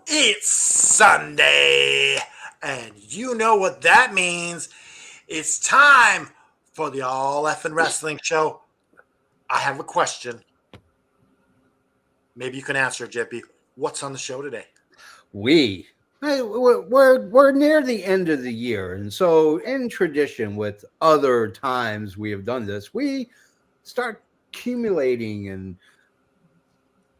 It's Sunday, and you know what that means. It's time for the All Effin' Wrestling Show. I have a question. Maybe you can answer it, JP. What's on the show today? We're near the end of the year, and so in tradition with other times we have done this, we start accumulating and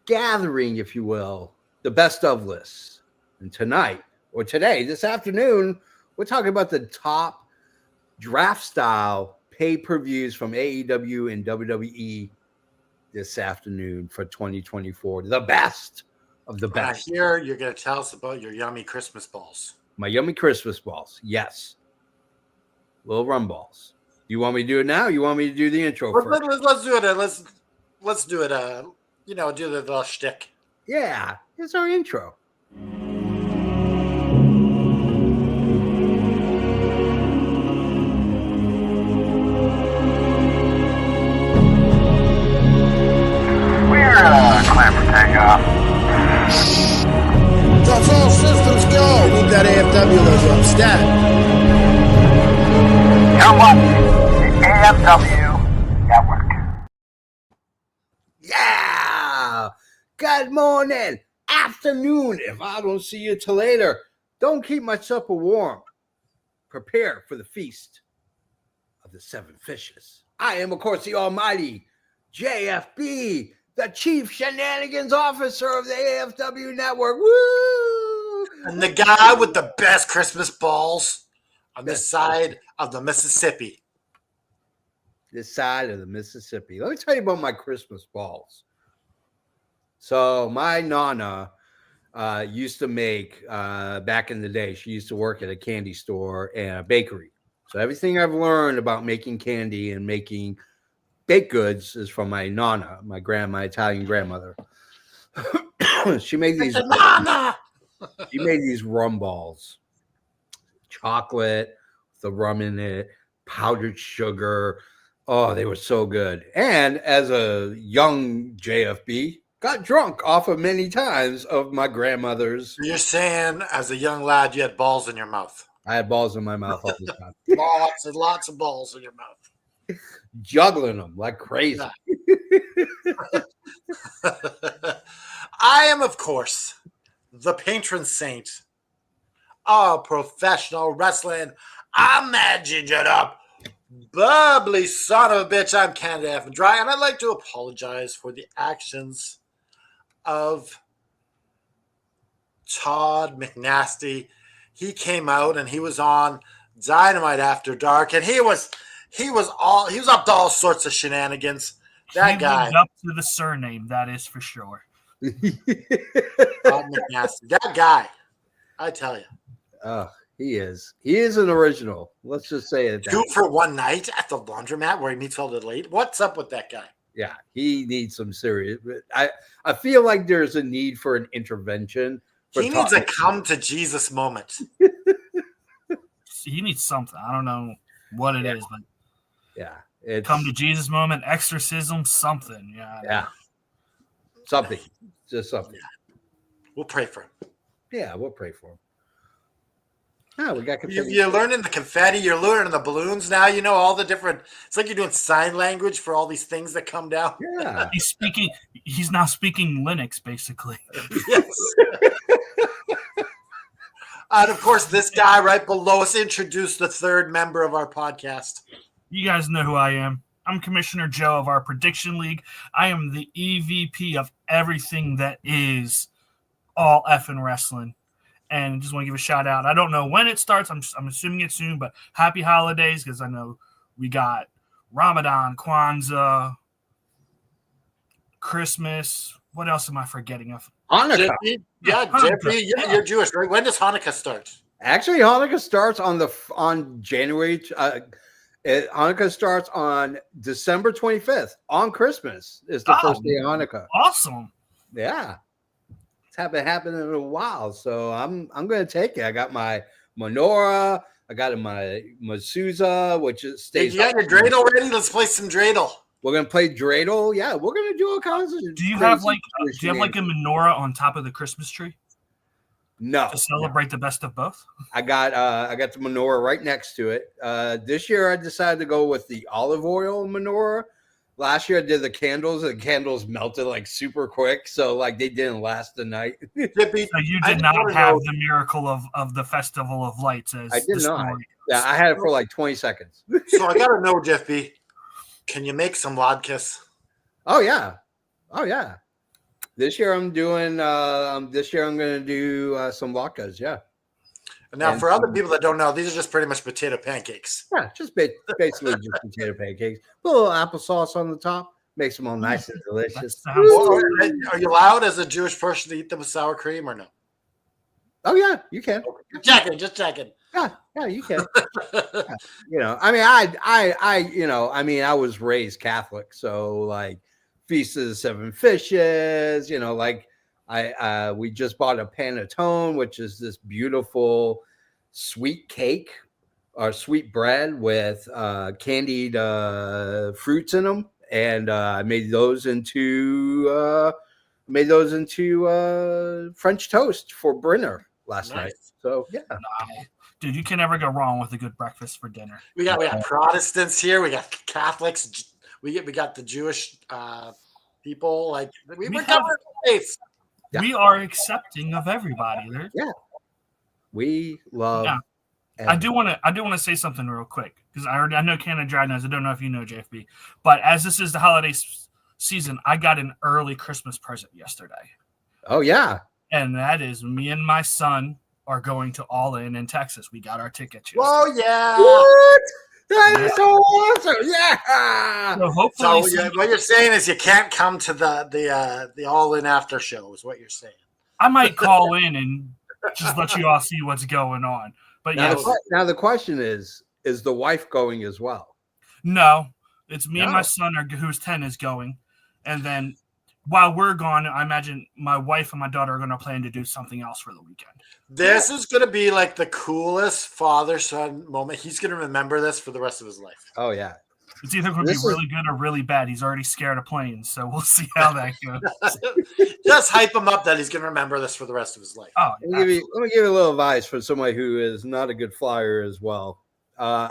gathering, if you will, the best of lists. And tonight, or today, this afternoon, we're talking about the top draft style pay-per-views from AEW and WWE this afternoon for 2024. The best of the best. I hear you're going to tell us about your yummy Christmas balls. My yummy Christmas balls. Yes. Little rum balls. You want me to do it now? You want me to do the intro first? Let's do it. Let's do it. Do the little shtick. Yeah. It's our intro. Clear for takeoff. That's all systems go. We need that AFW logo up. Stat. You're watching the AFW Network. Yeah. Good morning. Afternoon. If I don't see you till later, don't keep my supper warm. Prepare for the feast of the seven fishes. I am, of course, the almighty JFB, the Chief Shenanigans Officer of the AFW Network. Woo! And the guy with the best Christmas balls on this side of the Mississippi. This side of the Mississippi. Let me tell you about my Christmas balls. So my Nana used to make, back in the day, she used to work at a candy store and a bakery. So everything I've learned about making candy and making baked goods is from my Nana, my Italian grandmother. She made these. She made these rum balls, chocolate, the rum in it, powdered sugar. Oh, they were so good. And as a young JFB, got drunk off of many times of my grandmother's. You're saying, as a young lad, you had balls in your mouth. I had balls in my mouth all the time. Lots of balls in your mouth. Juggling them like crazy. Yeah. I am, of course, the patron saint of professional wrestling. I'm that gingered up, bubbly son of a bitch. I'm Canada F and Dry, and I'd like to apologize for the actions of Todd McNasty. He came out and he was on Dynamite After Dark, and he was up to all sorts of shenanigans. That guy lived up to the surname, that is for sure. Todd McNasty. That guy, I tell you. Oh, he is an original. Let's just say it. 2 for 1 night at the laundromat where he meets all the ladies. What's up with that guy? Yeah, he needs some serious. I feel like there's a need for an intervention. He needs a come to Jesus moment. He needs something. I don't know what it is, but yeah, come to Jesus moment, exorcism, something. Yeah, something, just something. Yeah. We'll pray for him. Yeah, we'll pray for him. Oh, we got confetti. You're learning the confetti. You're learning the balloons now. You know all the different. It's like you're doing sign language for all these things that come down. Yeah, He's now speaking Linux, basically. Yes. And of course, this guy right below us introduced the third member of our podcast. You guys know who I am. I'm Commissioner Joe of our Prediction League. I am the EVP of everything that is All Effin' Wrestling. And just want to give a shout out. I don't know when it starts. I'm assuming it's soon, but happy holidays, because I know we got Ramadan, Kwanzaa, Christmas. What else am I forgetting of? Hanukkah. Jeffrey, you're Jewish, right? When does Hanukkah start? Actually, Hanukkah starts on January. Hanukkah starts on December 25th. On Christmas is the first day of Hanukkah. Awesome. Yeah. Haven't happened in a while, so I'm going to take it. I got my menorah, I got my mezuzah, which is stays. You got your dreidel ready? Let's play some dreidel. We're gonna play dreidel. Yeah, we're gonna do all kinds of. Do you have like a menorah on top of the Christmas tree? No. To celebrate the best of both? I got the menorah right next to it. This year I decided to go with the olive oil menorah. Last year I did the candles. The candles melted like super quick, so like they didn't last the night. Jiffy, So you I did not wanna have know- the miracle of the Festival of Lights as I did the not. story Yeah, I had it for like 20 seconds. So I gotta know, Jiffy, can you make some vodkas? Oh yeah. This year I'm doing. This year I'm going to do some vodkas. Yeah. Now, And for other some- people that don't know, these are just pretty much potato pancakes. Yeah, just basically just potato pancakes. Put a little applesauce on the top. Makes them all nice and delicious. That sounds Well, are you allowed as a Jewish person to eat them with sour cream or no? Oh yeah, you can. Just checking. Yeah, you can. You know, I mean, I was raised Catholic, so like Feast of the Seven Fishes. You know, like we just bought a panettone, which is this beautiful sweet cake or sweet bread with candied fruits in them, and I made those into French toast for Brinner last night. So yeah. Dude, you can never go wrong with a good breakfast for dinner. We got Protestants here. We got Catholics. We got the Jewish people. Like we're have- covering the base. Yeah. We are accepting of everybody. We love. Yeah. I do want to say something real quick because I know Canada Dry knows. I don't know if you know, JFB, but as this is the holiday season, I got an early Christmas present yesterday, Oh yeah. and that is me and my son are going to All In Texas. We got our tickets. Whoa, yeah. What? That is so awesome. Yeah. So hopefully, So what you're saying is you can't come to the All In after show is what you're saying. I might call in and just let you all see what's going on. But Now, yes, now the question is the wife going as well? no, it's me and No. my son who's 10 is going, and then while we're gone, I imagine my wife and my daughter are going to plan to do something else for the weekend. This is going to be like the coolest father-son moment. He's going to remember this for the rest of his life. Oh yeah. It's either going to be This is- really good or really bad. He's already scared of planes, so we'll see how that goes. Just hype him up that he's going to remember this for the rest of his life. Oh, Let me give you a little advice for somebody who is not a good flyer as well. A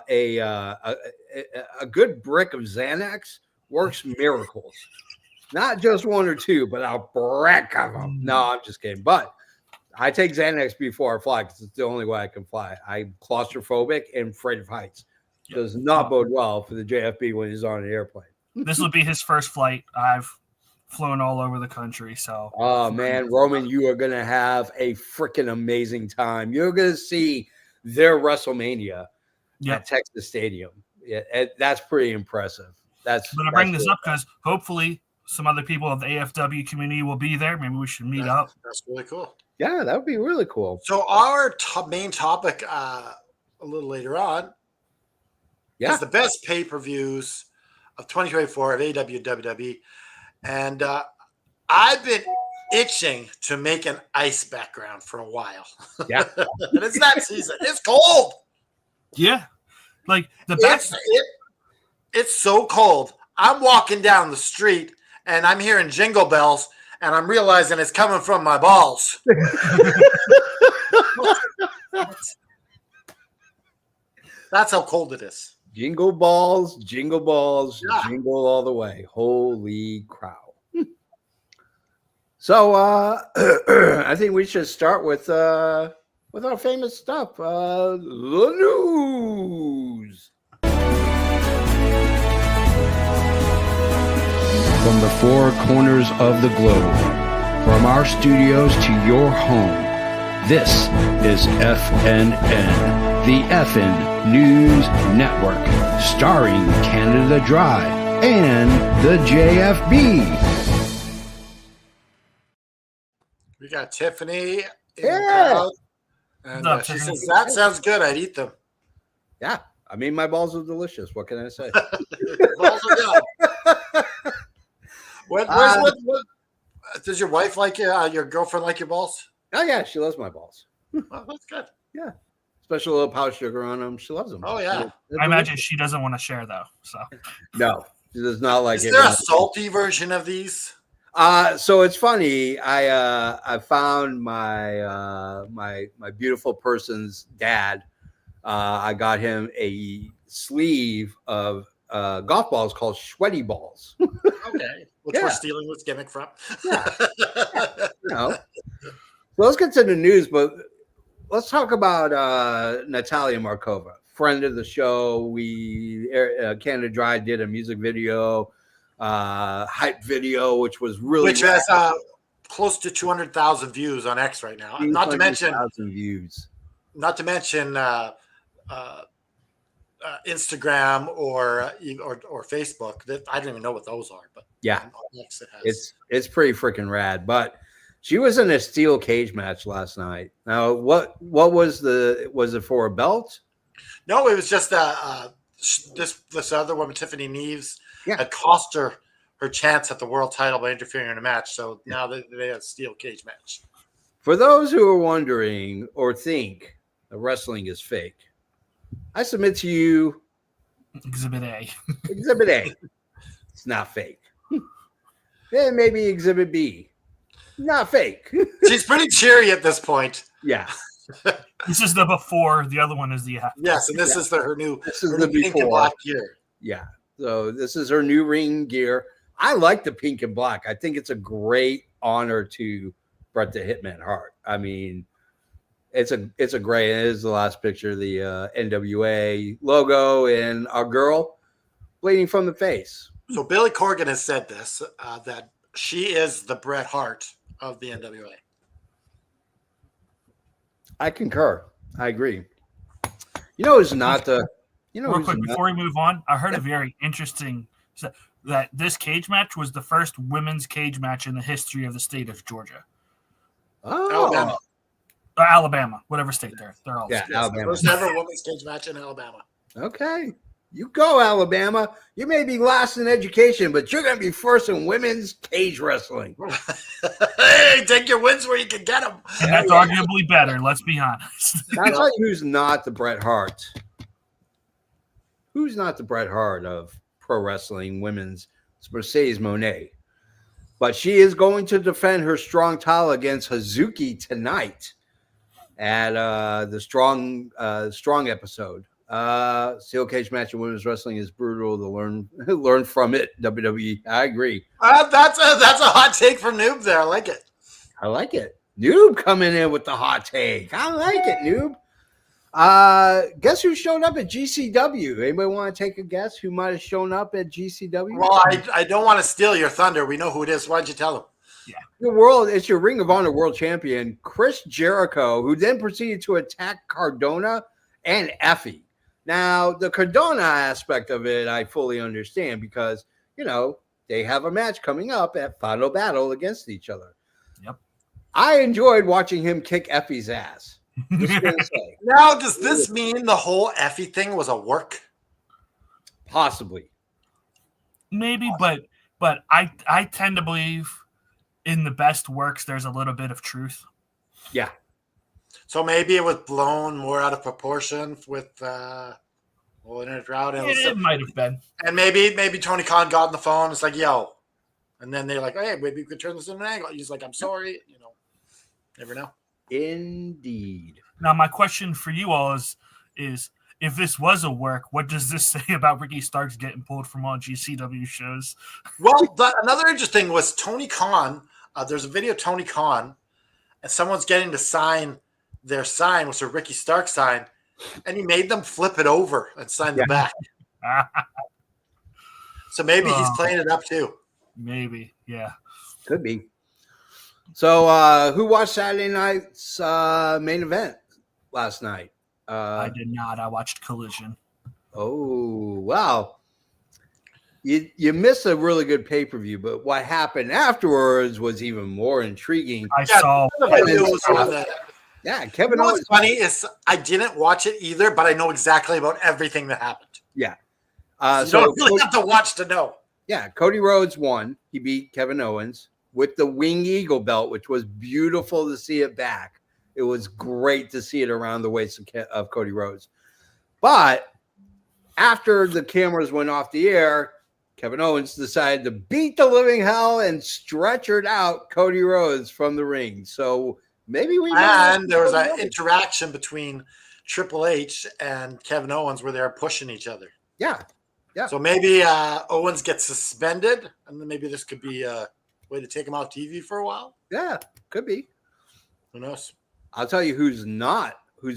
good brick of Xanax works miracles. Not just one or two, but a brick of them. No, I'm just kidding. But I take Xanax before I fly because it's the only way I can fly. I'm claustrophobic and afraid of heights. Does not bode well for the JFB when he's on an airplane. this will be his first flight. I've flown all over the country, so Oh man, Roman, you are gonna have a freaking amazing time. You're gonna see their WrestleMania yeah. at Texas Stadium. Yeah, that's pretty impressive. That's. But I bring that's this up because hopefully some other people of the AFW community will be there. Maybe we should meet up. That's really cool. Yeah, that would be really cool. So our main topic a little later on Yeah. is the best pay-per-views of 2024 of AEW WWE. And I've been itching to make an ice background for a while. Yeah. And it's that season. It's cold. Yeah, like the best. It's so cold. I'm walking down the street and I'm hearing jingle bells and I'm realizing it's coming from my balls. That's how cold it is. Jingle balls, Yeah. jingle all the way. Holy cow. So I think we should start with our famous stuff. The news. From the four corners of the globe, from our studios to your home, this is FNN, the FN News Network, starring Canada Dry and the JFB. We got Tiffany. In Yeah. the crowd, and What's up, she Tiffany? says, that sounds good. I'd eat them. Yeah, I mean, my balls are delicious. What can I say? Balls are good. What does your wife like your girlfriend like your balls? Oh, yeah, she loves my balls. Oh, that's good. Special little powdered sugar on them. She loves them. Oh, yeah. I imagine she doesn't want to share though. So No, she does not like Is it. there a salty version of these? So it's funny. I found my beautiful person's dad. I got him a sleeve of golf balls called sweaty balls. Okay. Which we're stealing this gimmick from. Yeah. So let's get to the news, but let's talk about Natalia Markova, friend of the show. Canada Dry did a music video, hype video, which was really which has close to 200,000 views on X right now. Not to mention views. Not to mention Instagram or Facebook. That I don't even know what those are, but yeah, on X it has. It's pretty freaking rad. But she was in a steel cage match last night. Now, what was it for a belt? No, it was just this other woman, Tiffany Neves, Yeah. had cost her chance at the world title by interfering in a match. So now they have a steel cage match. For those who are wondering or think that wrestling is fake, I submit to you Exhibit A. Exhibit A. It's not fake. Then maybe Exhibit B. Not fake. She's pretty cheery at this point. Yeah. This is the before. The other one is the after. Yes, and this is her new the pink and before. black gear. Yeah. So this is her new ring gear. I like the pink and black. I think it's a great honor to Bret the Hitman Hart. I mean, it's a great. It is the last picture, the NWA logo and our girl bleeding from the face. So Billy Corgan has said this that she is the Bret Hart of the NWA. I concur. I agree. You know who's not the. You know, real quick before we move on, I heard a very interesting that this cage match was the first women's cage match in the history of the state of Georgia. Oh, Alabama, whatever state they're all. Yeah, Alabama. First ever women's cage match in Alabama. Okay. You go, Alabama. You may be last in education, but you're going to be first in women's cage wrestling. Hey, take your wins where you can get them. And that's arguably better, let's be honest. I'll tell you who's not the Bret Hart. Who's not the Bret Hart of pro wrestling women's? It's Mercedes Moné. But she is going to defend her strong title against Hazuki tonight at the strong episode. Steel cage match in women's wrestling is brutal to learn from it. WWE, I agree. That's a hot take from Noob there. I like it. I like it. Noob coming in with the hot take. I like it, Noob. Guess who showed up at GCW? Anybody want to take a guess who might have shown up at GCW? Well, I don't want to steal your thunder. We know who it is. Why'd you tell them? Yeah. It's your Ring of Honor World Champion, Chris Jericho, who then proceeded to attack Cardona and Effie. Now, the Cardona aspect of it, I fully understand because, they have a match coming up at Final Battle against each other. Yep. I enjoyed watching him kick Effie's ass. Now, does this mean the whole Effie thing was a work? Possibly. Maybe, but I tend to believe in the best works there's a little bit of truth. Yeah. So maybe it was blown more out of proportion with internet route. It might have been. And maybe Tony Khan got on the phone. It's like, yo. And then they're like, hey, maybe we could turn this into an angle. He's like, I'm sorry. Never know. Indeed. Now, my question for you all is if this was a work, what does this say about Ricky Starks getting pulled from all GCW shows? Well, another interesting was Tony Khan. There's a video of Tony Khan, and someone's getting to sign their sign, which is a Ricky Starks sign, and he made them flip it over and sign the back. So maybe he's playing it up too. Maybe, yeah. Could be. So, who watched Saturday night's main event last night? I did not. I watched Collision. Oh, wow. You missed a really good pay-per-view, but what happened afterwards was even more intriguing. I saw. Yeah, Kevin What's Owens. funny is I didn't watch it either, but I know exactly about everything that happened. Yeah. You don't really have to watch to know. Yeah, Cody Rhodes won. He beat Kevin Owens with the Wing Eagle belt, which was beautiful to see it back. It was great to see it around the waist of Cody Rhodes. But after the cameras went off the air, Kevin Owens decided to beat the living hell and stretchered out Cody Rhodes from the ring. So maybe we And there was an interaction between Triple H and Kevin Owens where they were pushing each other. Yeah. So maybe Owens gets suspended, and then maybe this could be a way to take him off TV for a while. Yeah, could be. Who knows? I'll tell you who's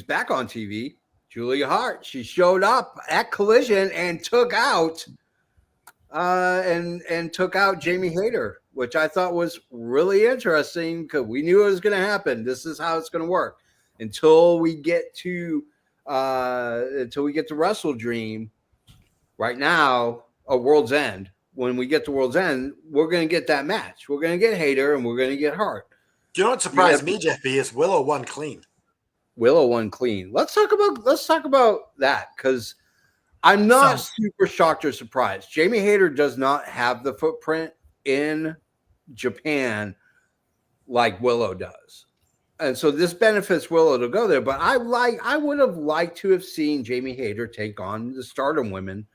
back on TV. Julia Hart. She showed up at Collision and took out took out Jamie Hayter, which I thought was really interesting because we knew it was going to happen. This is how it's going to work until we get to Wrestle Dream. Right now, a World's End. When we get to World's End, we're going to get that match. We're going to get Hayter and we're going to get Hart. Do you know what surprised me, Jeff B? Is Willow won clean. Willow won clean. Let's talk about that because I'm not super shocked or surprised. Jamie Hayter does not have the footprint in Japan like Willow does. And so this benefits Willow to go there. But I would have liked to have seen Jamie Hayter take on the Stardom women.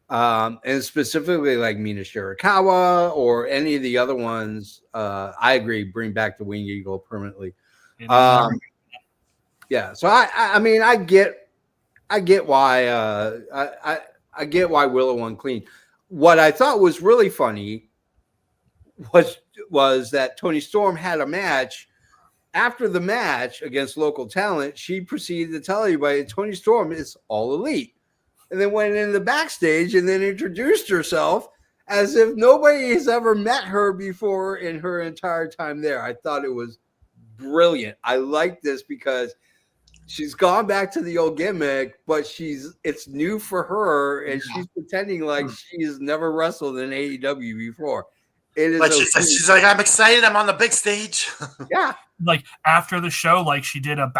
And specifically like Mina Shirakawa or any of the other ones. I agree, bring back the Wing Eagle permanently. Yeah. So I mean I get why I get why Willow won clean. What I thought was really funny was that Toni Storm had a match. After the match against local talent, she proceeded to tell everybody Toni Storm is all elite. And then went in the backstage and then introduced herself as if nobody has ever met her before in her entire time there. I thought it was brilliant. I like this because she's gone back to the old gimmick, but it's new for her, and she's pretending like she's never wrestled in AEW before. It is. But she's like, I'm excited. I'm on the big stage. Yeah. Like after the show, like she did a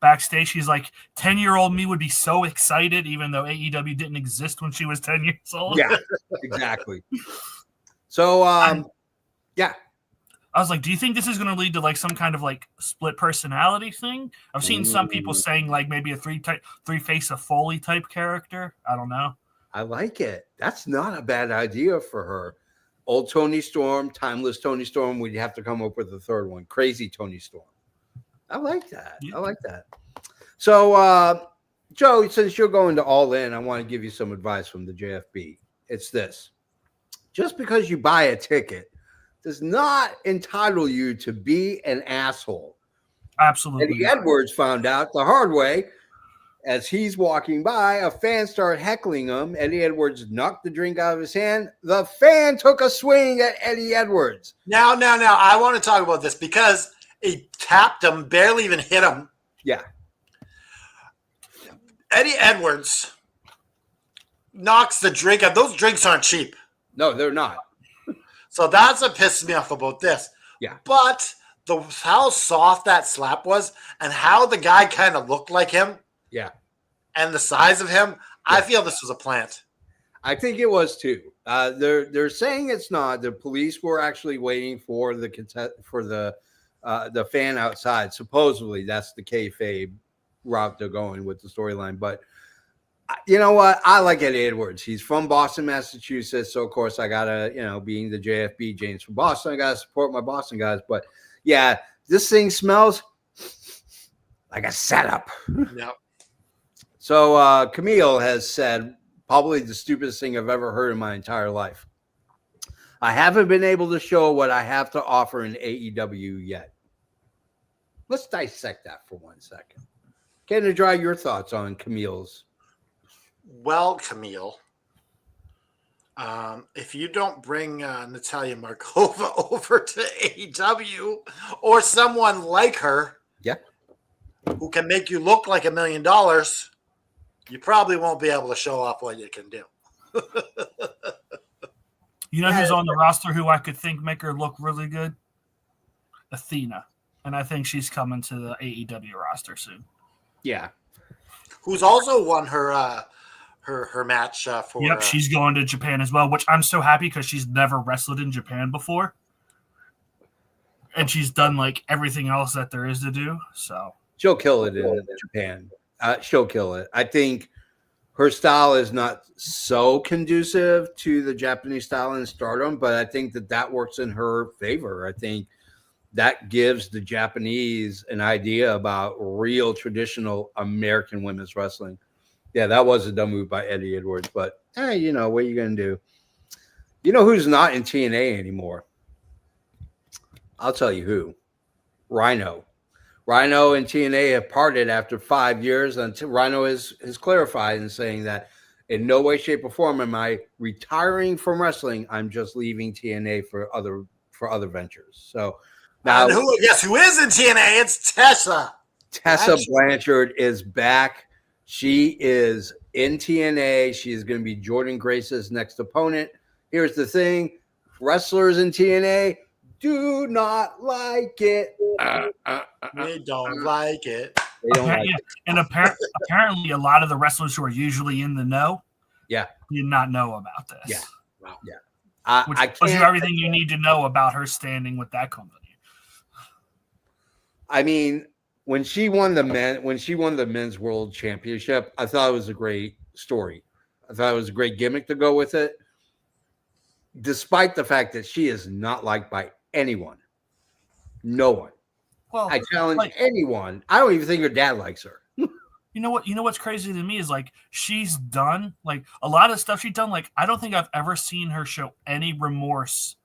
backstage. She's like, 10-year-old me would be so excited, even though AEW didn't exist when she was 10 years old. Yeah, exactly. So, yeah. I was like, do you think this is going to lead to like some kind of like split personality thing? I've seen some people saying like maybe a three face of Foley type character. I don't know. I like it. That's not a bad idea for her. Old Toni Storm, timeless Toni Storm. We'd have to come up with a third one. Crazy Toni Storm. I like that. Yeah. I like that. So, Joe, since you're going to All In, I want to give you some advice from the JFB. It's this. Just because you buy a ticket does not entitle you to be an asshole. Absolutely. Eddie Edwards found out the hard way. As he's walking by, a fan started heckling him. Eddie Edwards knocked the drink out of his hand. The fan took a swing at Eddie Edwards. Now, I want to talk about this because he tapped him, barely even hit him. Yeah. Eddie Edwards knocks the drink out. Those drinks aren't cheap. No, they're not. So that's what pisses me off about this. Yeah. But how soft that slap was and how the guy kind of looked like him. Yeah. And the size of him, yeah. I feel this was a plant. I think it was too. They're saying it's not. The police were actually waiting for the fan outside. Supposedly, that's the kayfabe route they're going with the storyline. But you know what? I like Eddie Edwards. He's from Boston, Massachusetts. So of course I gotta, being the JFB James from Boston, I gotta support my Boston guys. But yeah, this thing smells like a setup. Yep. So Camille has said probably the stupidest thing I've ever heard in my entire life. I haven't been able to show what I have to offer in AEW yet. Let's dissect that for 1 second. Ken and Dry, your thoughts on Camille's? Well, Camille, if you don't bring Natalia Markova over to AEW or someone like her, yeah, who can make you look like $1 million, you probably won't be able to show off what you can do. You know who's on the roster who I could think make her look really good? Athena. And I think she's coming to the AEW roster soon. Yeah. Who's also won her her match for... Yep, she's going to Japan as well, which I'm so happy because she's never wrestled in Japan before. And she's done like everything else that there is to do. So she'll kill it in Japan. She'll kill it. I think her style is not so conducive to the Japanese style in Stardom, but I think that works in her favor. I think that gives the Japanese an idea about real traditional American women's wrestling. Yeah, that was a dumb move by Eddie Edwards, but hey, you know, what are you going to do? You know who's not in TNA anymore? I'll tell you who. Rhino. Rhino and TNA have parted after 5 years until Rhino has clarified and saying that in no way, shape, or form am I retiring from wrestling. I'm just leaving TNA for other ventures. So now, guess who is in TNA? It's Tessa. Tessa Blanchard is back. She is in TNA. She is going to be Jordan Grace's next opponent. Here's the thing. Wrestlers in TNA do not like it. They don't like it. They don't like it. And apparently a lot of the wrestlers who are usually in the know did not know about this. Yeah. Wow. Yeah. Which tells you everything you need to know about her standing with that company. I mean, when she won the men's world championship, I thought it was a great story. I thought it was a great gimmick to go with it, despite the fact that she is not liked by anyone. No one. Well, I challenge anyone. I don't even think her dad likes her. You know what? You know what's crazy to me is like she's done like a lot of stuff she's done. Like I don't think I've ever seen her show any remorse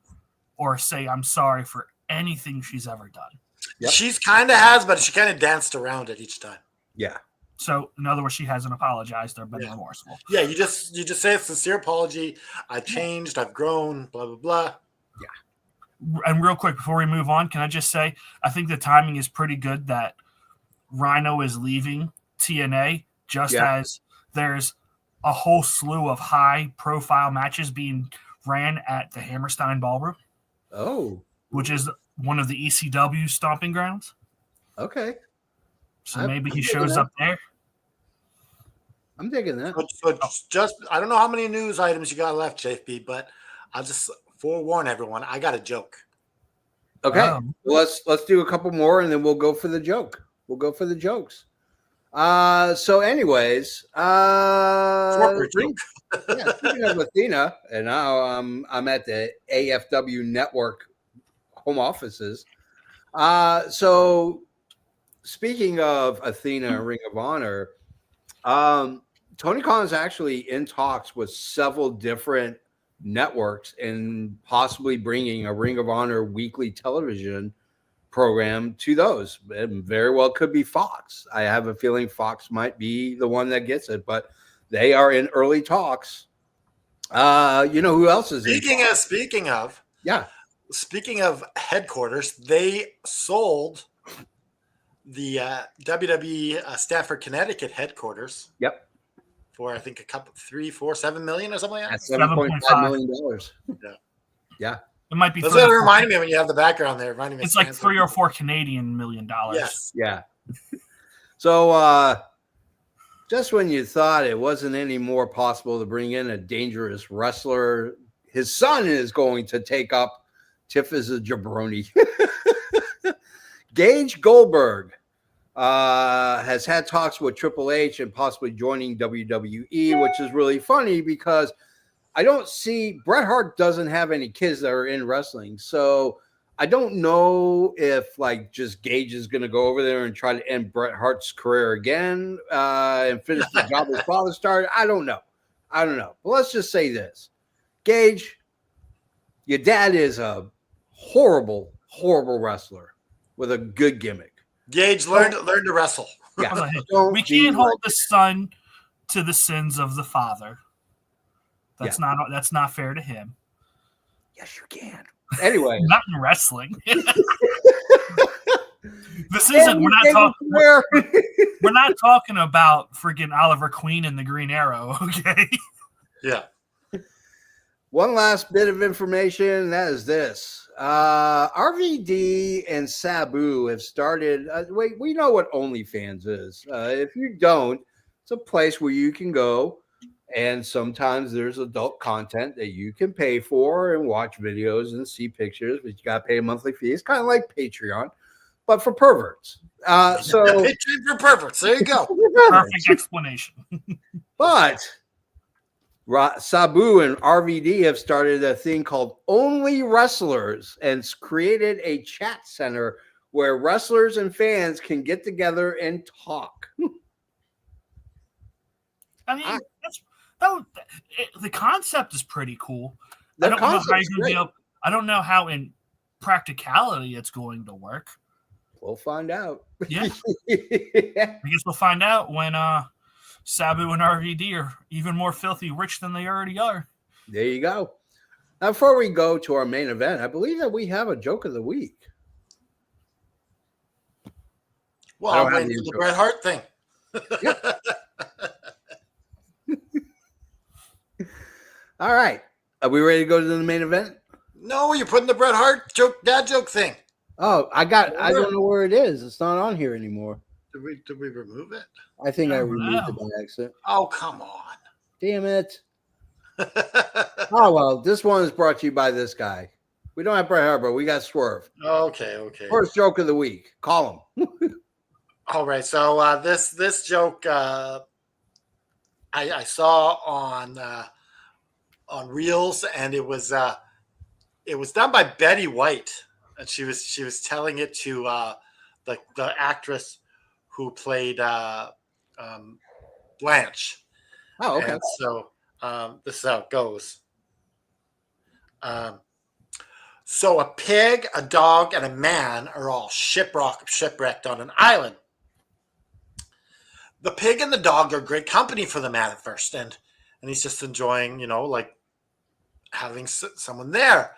or say I'm sorry for anything she's ever done. Yep. She's kind of has, but she kind of danced around it each time. Yeah. So in other words, she hasn't apologized or been remorseful. Yeah, you just say a sincere apology. I've changed. I've grown. Blah blah blah. Yeah. And real quick before we move on, can I just say I think the timing is pretty good that Rhino is leaving TNA just as there's a whole slew of high-profile matches being ran at the Hammerstein Ballroom. Oh. Which is one of the ECW stomping grounds. Okay. So maybe he shows up there. I'm digging that. But just I don't know how many news items you got left, JFB, but I'll just forewarn everyone. I got a joke. Okay. Well, let's do a couple more and then we'll go for the joke. We'll go for the jokes. So anyways, speaking of Athena, and now I'm at the AFW network home offices. So speaking of Athena and Ring of Honor, Tony Khan is actually in talks with several different networks and possibly bringing a Ring of Honor weekly television program to those. It very well could be Fox. I have a feeling Fox might be the one that gets it, but they are in early talks. You know who else is Speaking of headquarters, they sold the WWE Stamford, Connecticut headquarters. Yep. For I think a couple, 3, 4, 7 million or something like that. $7.5 million. Yeah. It might be. That's what it reminded me when you have the background there. Reminding me it's like $3 or $4 Canadian million. Yes. Yeah. So just when you thought it wasn't any more possible to bring in a dangerous wrestler, his son is going to take up Tiff as a jabroni. Gage Goldberg has had talks with Triple H and possibly joining WWE, which is really funny because I don't see Bret Hart doesn't have any kids that are in wrestling. So I don't know if like just Gage is going to go over there and try to end Bret Hart's career again and finish the job his father started. I don't know. But let's just say this. Gage, your dad is a horrible, horrible wrestler with a good gimmick. Gage, learn to wrestle. Yeah. We can't hold the son to the sins of the father. That's not fair to him. Yes, you can. Anyway, not in wrestling. This isn't. We're not talking about freaking Oliver Queen and the Green Arrow. Okay. Yeah. One last bit of information. That is this. RVD and Sabu have started. We know what OnlyFans is. If you don't, it's a place where you can go. And sometimes there's adult content that you can pay for and watch videos and see pictures, but you got to pay a monthly fee. It's kind of like Patreon, but for perverts. Patreon for perverts. There you go. Perfect explanation. But Sabu and RVD have started a thing called Only Wrestlers and created a chat center where wrestlers and fans can get together and talk. I mean, the concept is pretty cool. The I don't know how concept's you're gonna be able, I don't know how in practicality it's going to work. We'll find out. Yeah. I guess we'll find out when Sabu and RVD are even more filthy rich than they already are. There you go. Now, before we go to our main event, I believe that we have a joke of the week. Well, I'm waiting for the Bret Hart thing. All right. Are we ready to go to the main event? No, you're putting the Bret Hart dad joke thing. Oh, I don't know where it is. It's not on here anymore. Did we remove it? I think I removed it by accident. Oh, come on. Damn it. Oh, well, this one is brought to you by this guy. We don't have Bret Hart, but we got Swerve. Okay. First joke of the week. Call him. All right. So this joke I saw on Reels, and it was done by Betty White, and she was telling it to the actress who played Blanche. Oh, okay. And so this is how it goes. So a pig, a dog, and a man are all shipwrecked on an island. The pig and the dog are great company for the man at first, and he's just enjoying, like having someone there.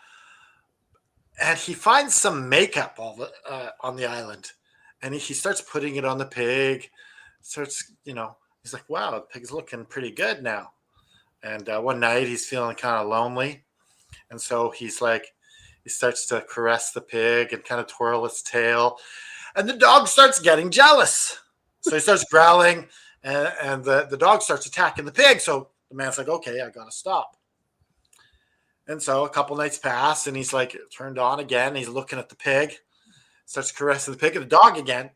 And he finds some makeup on the island, and he starts putting it on the pig. He's like, wow, the pig's looking pretty good now. And one night he's feeling kind of lonely, and so he starts to caress the pig and kind of twirl its tail, and the dog starts getting jealous. So he starts growling, and the dog starts attacking the pig. So the man's like, okay, I got to stop. And so a couple nights pass, and he's like turned on again. He's looking at the pig, starts caressing the pig, and the dog again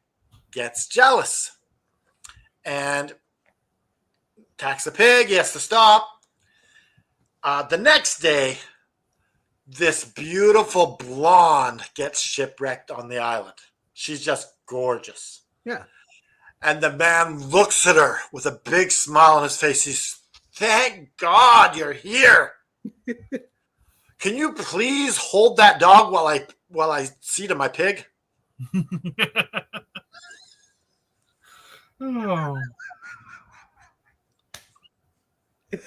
gets jealous and attacks the pig. He has to stop. The next day, this beautiful blonde gets shipwrecked on the island. She's just gorgeous. Yeah. And the man looks at her with a big smile on his face. He's, thank God you're here. Can you please hold that dog while I see to my pig? Oh. That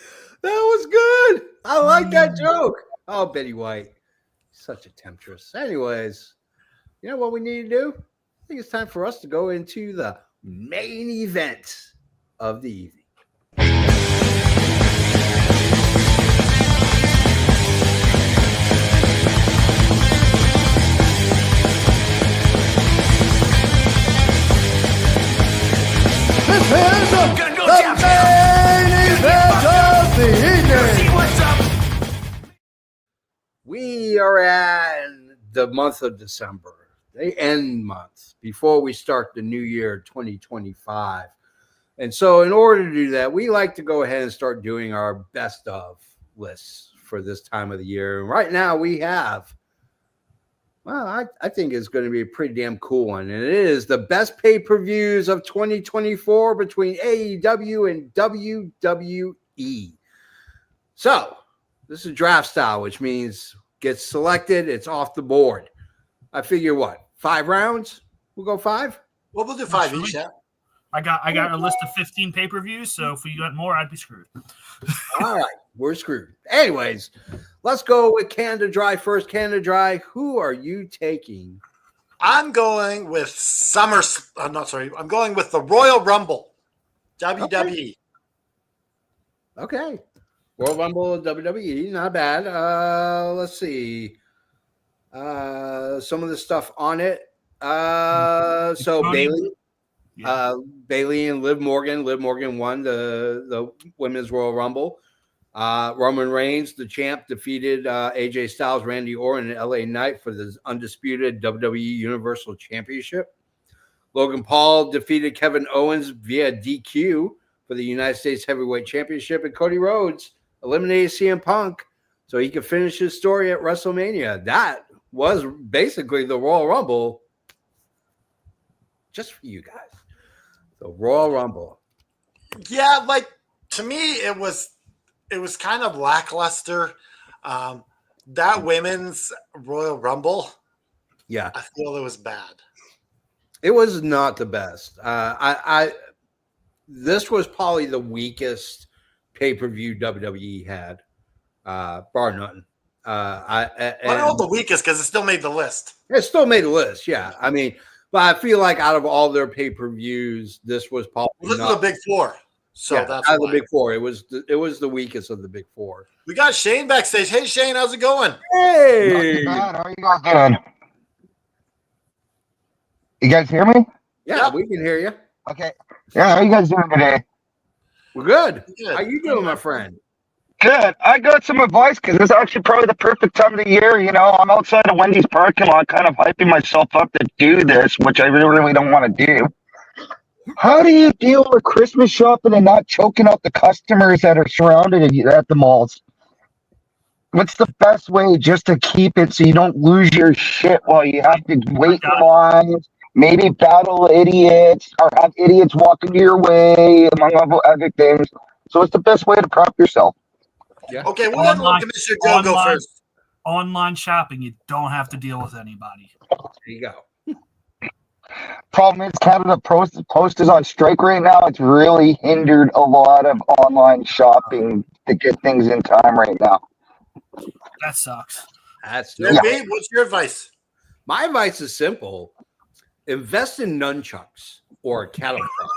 was good. I like that joke. Oh, Betty White. Such a temptress. Anyways, you know what we need to do? I think it's time for us to go into the main event of the evening. This is the main event of the evening. We are at the month of December, the end month, before we start the new year 2025. And so in order to do that, we like to go ahead and start doing our best of lists for this time of the year. And right now we have, well, I think it's going to be a pretty damn cool one. And it is the best pay-per-views of 2024 between AEW and WWE. So this is draft style, which means gets selected, it's off the board. I figure what? 5 rounds? We'll go 5? Well, we'll do 5 each, yeah. I got a list of 15 pay-per-views, so if we got more, I'd be screwed. All right, we're screwed. Anyways, let's go with Canada Dry first. Canada Dry, who are you taking? I'm going with I'm going with the Royal Rumble, WWE. Okay. Royal Rumble, WWE, not bad. Let's see. Some of the stuff on it. So Bailey. Bailey and Liv Morgan. Liv Morgan won the Women's Royal Rumble. Roman Reigns, the champ, defeated AJ Styles, Randy Orton, and LA Knight for the undisputed WWE Universal Championship. Logan Paul defeated Kevin Owens via DQ for for the United States Heavyweight Championship, and Cody Rhodes eliminated CM Punk so he could finish his story at WrestleMania. That was basically the Royal Rumble just for you guys. The Royal Rumble. Yeah, like to me, it was kind of lackluster. That women's Royal Rumble, Yeah, I feel it was bad. it was not the best. This was probably the weakest pay-per-view WWE had, bar none. I don't know the weakest because it still made the list. It still made a list, yeah. I mean, but I feel like out of all their pay-per-views, this was probably This is not the big four, so yeah, that's out of why. the big four. It was the weakest of the big four. We got Shane backstage. Hey Shane, how's it going? Hey, Not too bad. How are you guys doing? You guys hear me? yeah, Yep. we can hear you. Okay. Yeah, how are you guys doing today? We're good. Good. How you doing, my friend? Good. I got some advice because this is actually probably the perfect time of the year. You know, I'm outside of Wendy's parking lot kind of hyping myself up to do this, which I really don't want to do. How do you deal with Christmas shopping and not choking out the customers that are surrounded at the malls? What's the best way just to keep it so you don't lose your shit while you have to wait in lines, maybe battle idiots or have idiots walking your way, among other things? So what's the best way to prep yourself? Yeah. Okay, we'll let Commissioner Joe go first. Online shopping, you don't have to deal with anybody. There you go. Problem is, Canada Post is on strike right now. It's really hindered a lot of online shopping to get things in time right now. That sucks. That's JB, what's your advice? My advice is simple. Invest in nunchucks or a cattle prod.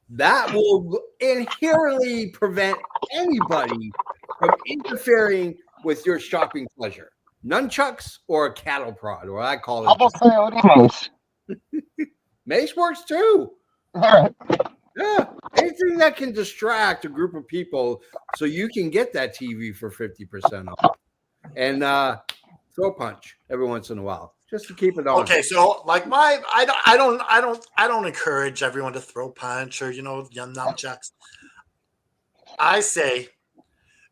That will inherently prevent anybody from interfering with your shopping pleasure. Nunchucks or a cattle prod, or I call it. How about coyote mace? Mace works too. All right. Yeah. Anything that can distract a group of people so you can get that TV for 50% off. And throw a punch every once in a while. Just to keep it on. Okay, so like I don't encourage everyone to throw punch or young nunchucks. I say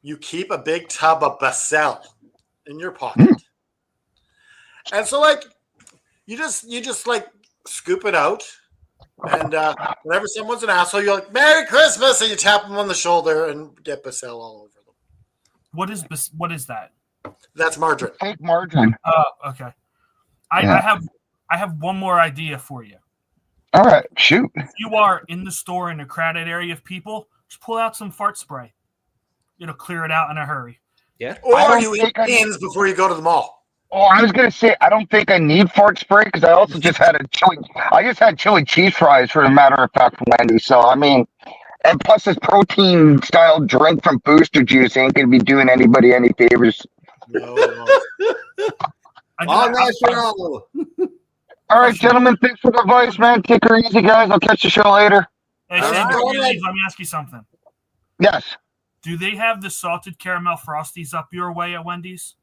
you keep a big tub of Basel in your pocket, and so like you just like scoop it out, and whenever someone's an asshole, you're like "Merry Christmas" and you tap them on the shoulder and get Basel all over them. What is that? That's margarine. Fake margin. Oh, okay. I have one more idea for you. All right, shoot. If you are in the store in a crowded area of people, just pull out some fart spray. It'll clear it out in a hurry. Yeah. Or you eat beans before you go to the mall. Oh, I was gonna say I don't think I need fart spray because I also just had chili cheese fries for a matter of fact from Wendy's. So I mean, and plus this protein style drink from Booster Juice ain't gonna be doing anybody any favors. No. All natural. All right, gentlemen, thanks for the advice, man. Take her easy, guys. I'll catch the show later. Hey, All Shane, right. before you leave, let me ask you something. Yes. Do they have the salted caramel frosties up your way at Wendy's?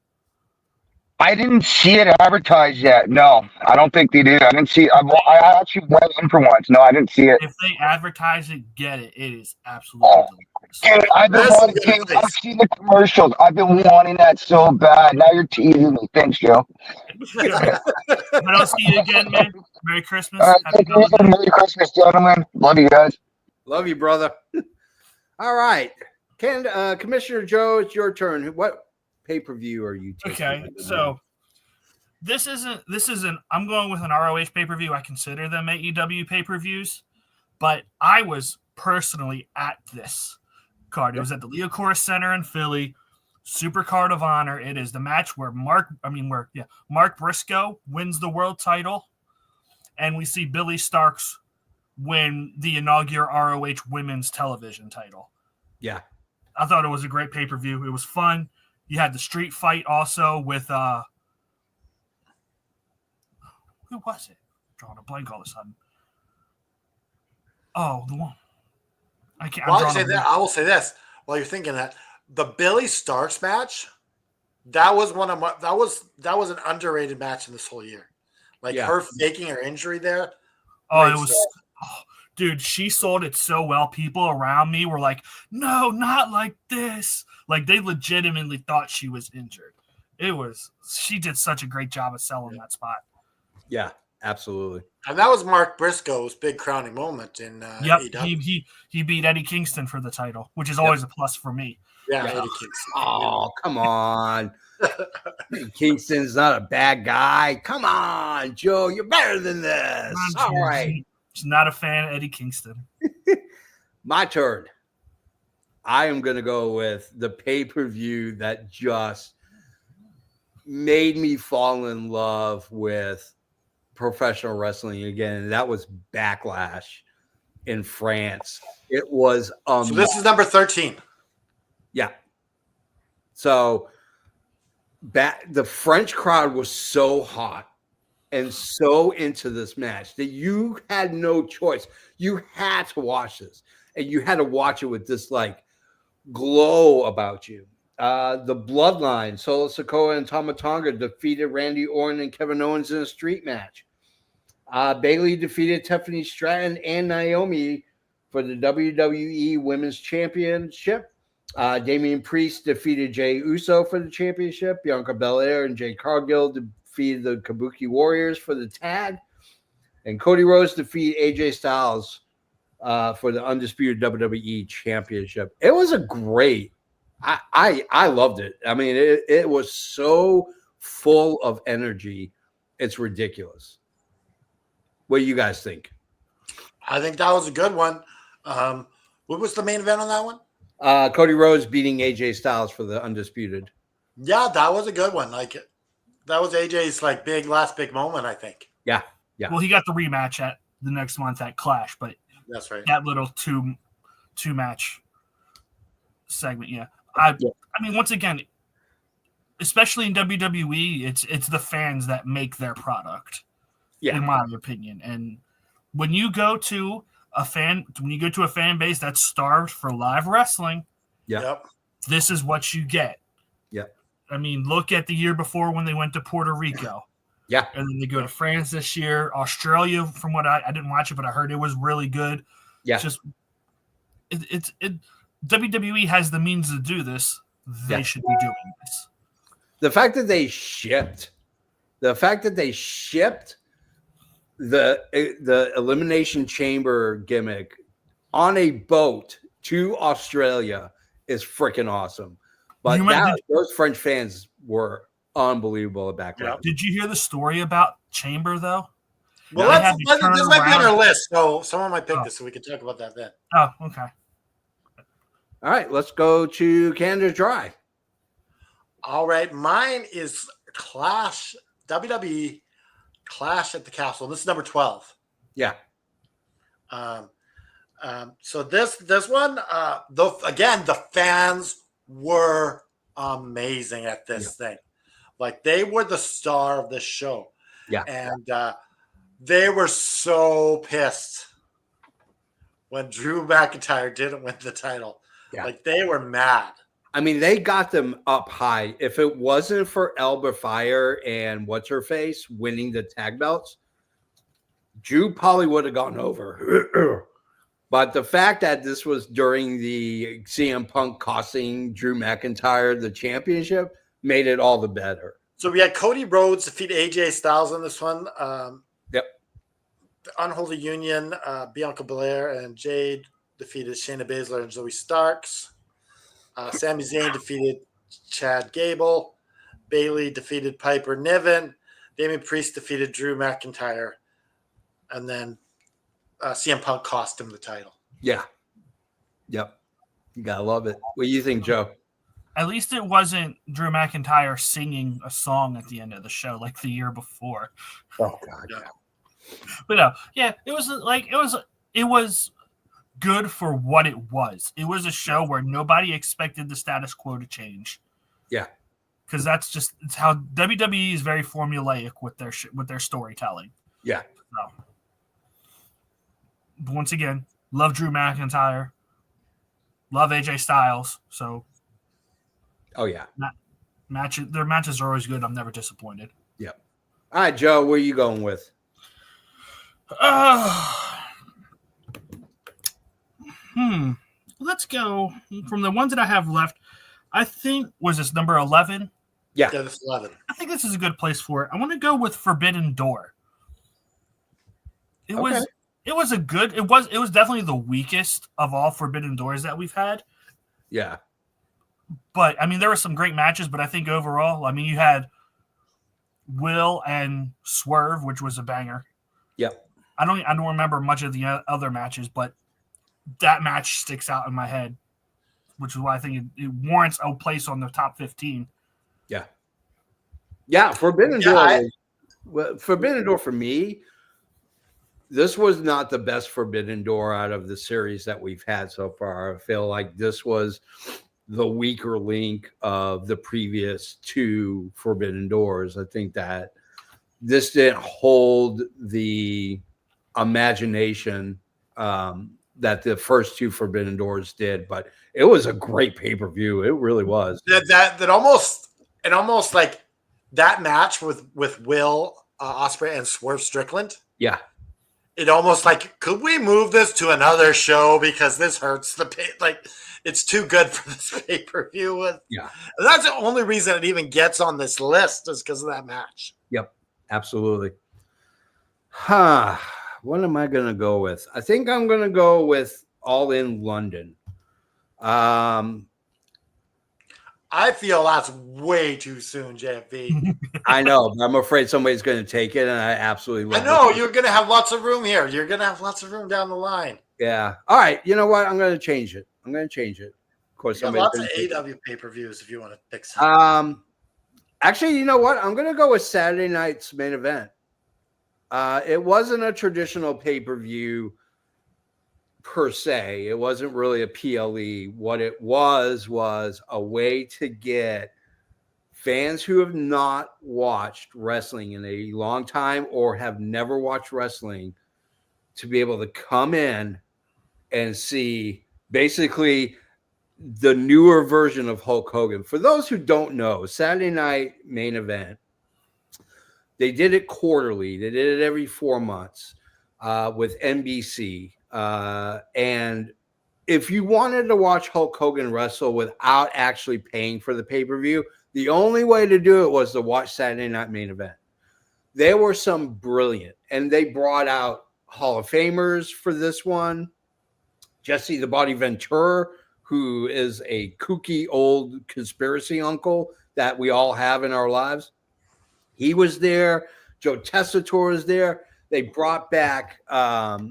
I didn't see it advertised yet. No, I don't think they do. I didn't see. I actually went in for once. No, I didn't see it. If they advertise it, get it. It is absolutely delicious. Dude, I've seen the commercials. I've been wanting that so bad. Now you're teasing me. Thanks, Joe. If I don't see you again, man, Merry Christmas. All right, Happy thank you. holidays. Merry Christmas, gentlemen. Love you guys. Love you, brother. All right. Commissioner Joe, it's your turn. What pay-per-view are you taking? Okay, so this isn't I'm going with an ROH pay-per-view. I consider them AEW pay-per-views, but I was personally at this card. It was at the Leocore Center in Philly, Super Card of Honor. It is the match where Mark Briscoe wins the world title, and we see Billy Starks win the inaugural ROH women's television title. Yeah. I thought it was a great pay-per-view. It was fun. You had the street fight also with who was it? Drawing a blank all of a sudden. Oh, the one. I can't. Well, I will say this while you're thinking that the Billy Starks match, that was an underrated match in this whole year. Like her faking her injury there. Oh, great it was. stuff. Oh, dude, she sold it so well. People around me were like, no, not like this. Like, they legitimately thought she was injured. She did such a great job of selling that spot. Yeah, absolutely. And that was Mark Briscoe's big crowning moment in Yep, AEW. he beat Eddie Kingston for the title, which is always a plus for me. Yeah, Yeah. Eddie Kingston. Oh, come on. Kingston's not a bad guy. Come on, Joe. You're better than this. All right. She's not a fan of Eddie Kingston. My turn. I am going to go with the pay-per-view that just made me fall in love with professional wrestling again. And that was Backlash in France. It was So this is number 13. Yeah. So the French crowd was so hot and so into this match that you had no choice. You had to watch this, and you had to watch it with this like glow about you. The Bloodline, Solo Sikoa and Tama Tonga defeated Randy Orton and Kevin Owens in a street match. Bayley defeated Tiffany Stratton and Naomi for the WWE Women's Championship. Damian Priest defeated Jey Uso for the championship. Bianca Belair and Jade Cargill defeated the Kabuki Warriors for the tag. And Cody Rhodes defeated AJ Styles for the undisputed WWE championship. It was a great. I loved it. I mean, it was so full of energy. It's ridiculous. What do you guys think? I think that was a good one. What was the main event on that one? Cody Rhodes beating AJ Styles for the undisputed. Yeah, that was a good one. Like, that was AJ's like last big moment, I think. Yeah. Well, he got the rematch at the next month at Clash, but that's right. That little two match segment, yeah. I mean, once again, especially in WWE, it's the fans that make their product, in my opinion. And when you go to a fan base that's starved for live wrestling, this is what you get. Yep. I mean, look at the year before when they went to Puerto Rico. Yeah. And then they go to France this year. Australia, from what I didn't watch it, but I heard it was really good. Yeah. It's just WWE has the means to do this. They should be doing this. The fact that they shipped the Elimination Chamber gimmick on a boat to Australia is freaking awesome. But those French fans were unbelievable at Backlash. Yeah. Did you hear the story about Chamber, though? Well, this might be on our list, so someone might pick this, so we can talk about that then. Oh, okay. All right, let's go to Canada Dry. All right, mine is Clash, WWE Clash at the Castle. This is number 12. Yeah. So this one, the fans were amazing at this thing. Like, they were the star of this show. Yeah. And they were so pissed when Drew McIntyre didn't win the title. Yeah. Like, they were mad. I mean, they got them up high. If it wasn't for Elba Fire and what's-her-face winning the tag belts, Drew probably would have gone over. But the fact that this was during the CM Punk costing Drew McIntyre the championship made it all the better. So we had Cody Rhodes defeat AJ Styles in this one. Yep. The Unholy Union, Bianca Belair and Jade defeated Shayna Baszler and Zoe Starks. Sami Zayn defeated Chad Gable. Bayley defeated Piper Niven. Damian Priest defeated Drew McIntyre. And then CM Punk cost him the title. Yeah. Yep. You gotta love it. What do you think, Joe? At least it wasn't Drew McIntyre singing a song at the end of the show like the year before. Oh God. Yeah. But no, yeah, it was good for what it was. It was a show where nobody expected the status quo to change. Yeah. Because it's how WWE is very formulaic with their storytelling. Yeah. So, but once again, love Drew McIntyre, love AJ Styles. So, oh yeah, their matches are always good. I'm never disappointed. Yep. All right, Joe, where are you going with? Let's go from the ones that I have left. I think was this number 11. Yeah, Yeah, this 11. I think this is a good place for it. I want to go with Forbidden Door. It was a good. It was definitely the weakest of all Forbidden Doors that we've had. yeah. But I mean, there were some great matches. But I think overall, I mean, you had Will and Swerve, which was a banger. Yep. I don't remember much of the other matches, but that match sticks out in my head, which is why I think it warrants a place on the top 15. Yeah. Yeah, Forbidden Door. Forbidden Door for me, this was not the best Forbidden Door out of the series that we've had so far. I feel like this was the weaker link of the previous two Forbidden Doors. I think that this didn't hold the imagination that the first two Forbidden Doors did, but it was a great pay-per-view. It really was. That almost like that match with Will Ospreay and Swerve Strickland. Yeah. It almost like, could we move this to another show because this hurts the pay? Like, it's too good for this pay-per-view. Yeah. And that's the only reason it even gets on this list is because of that match. Yep. Absolutely. What am I going to go with? I think I'm going to go with All in London. I feel that's way too soon, JFV. I know, but I'm afraid somebody's going to take it, and I absolutely love I know, it. you're going to have lots of room here. You're going to have lots of room down the line. Yeah. All right. You know what? I'm going to change it. Of course, You got lots of AW pay-per-views if you want to pick some. Actually, you know what? I'm going to go with Saturday night's main event. It wasn't a traditional pay-per-view per se. It wasn't really a PLE. What it was a way to get fans who have not watched wrestling in a long time or have never watched wrestling to be able to come in and see basically the newer version of Hulk Hogan. For those who don't know, Saturday night main event, they did it quarterly. They did it every 4 months with NBC. And if you wanted to watch Hulk Hogan wrestle without actually paying for the pay-per-view, the only way to do it was to watch Saturday night main event. There were some brilliant, and they brought out Hall of Famers for this one. Jesse the Body Ventura, who is a kooky old conspiracy uncle that we all have in our lives. He was there. Joe Tessitore is there. They brought back what's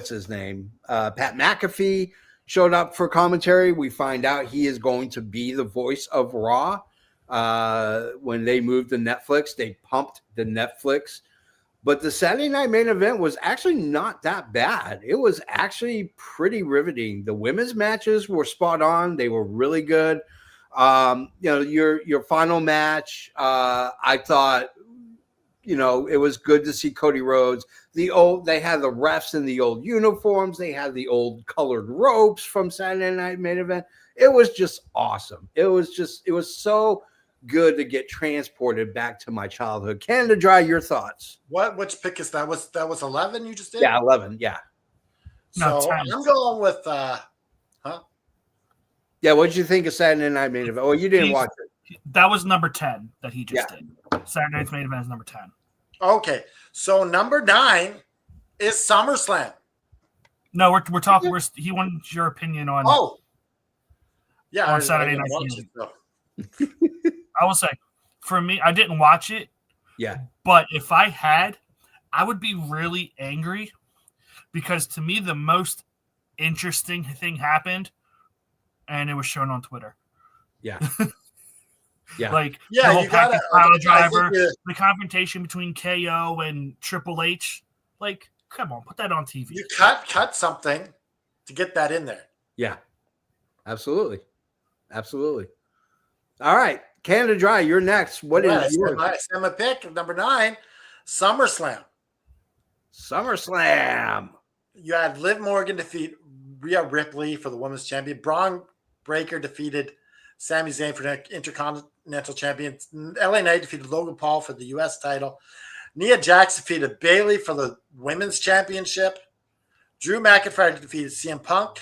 his name? Pat McAfee showed up for commentary. We find out he is going to be the voice of Raw. When they moved to Netflix, they pumped the Netflix. But the Saturday night main event was actually not that bad. It was actually pretty riveting. The women's matches were spot on. They were really good. Your final match, I thought, it was good to see Cody Rhodes. They had the refs in the old uniforms. They had the old colored ropes from Saturday night main event. It was just awesome. It was so good to get transported back to my childhood. Canada Dry, your thoughts? Which pick is that? That was 11 you just did? Yeah, 11. Yeah. So No, I'm going with Yeah, what did you think of Saturday night main event? Oh, you didn't watch it. That was number 10 that he just did. Saturday night's main event is number 10. Okay, so number 9 is SummerSlam. No, we're talking. He wanted your opinion on. Oh, yeah, on Saturday night. I will say, for me, I didn't watch it. Yeah, but if I had, I would be really angry because to me the most interesting thing happened, and it was shown on Twitter. Yeah. Yeah. The whole package pile driver, the confrontation between KO and Triple H. Like, come on, put that on TV. You cut something to get that in there. Yeah. Absolutely. All right. Canada Dry, you're next. What is yours? My pick, number 9, SummerSlam. You had Liv Morgan defeat Rhea Ripley for the Women's Champion. Braun Breaker defeated Sami Zayn for the Intercontinental Champion. LA Knight defeated Logan Paul for the U.S. title. Nia Jax defeated Bayley for the Women's Championship. Drew McIntyre defeated CM Punk.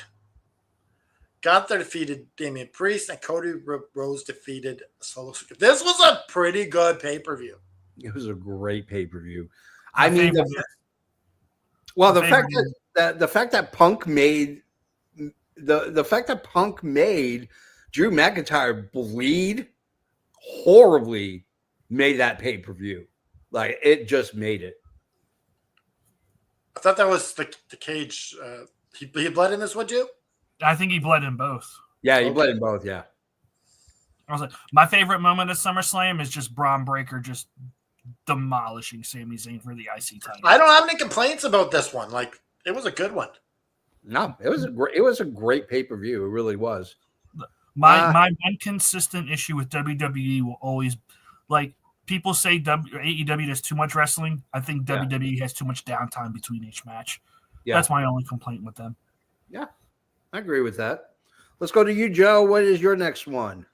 Gunther defeated Damian Priest, and Cody Rhodes defeated Solo Sikoa. This was a pretty good pay-per-view. It was a great pay-per-view. My I mean, favorite- the fact that Punk made the fact that Punk made Drew McIntyre bleed horribly made that pay-per-view. Like, it just made it. I thought that was the cage. He bled in this one too? I think he bled in both. Yeah, he Okay. played in both, yeah. I was like, my favorite moment of SummerSlam is just Braun Breaker just demolishing Sami Zayn for the IC title. I don't have any complaints about this one. Like, it was a good one. No, it was a great pay-per-view. It really was. My one consistent issue with WWE will always, like, people say AEW does too much wrestling. I think WWE has too much downtime between each match. Yeah. That's my only complaint with them. Yeah, I agree with that. Let's go to you, Joe. What is your next one?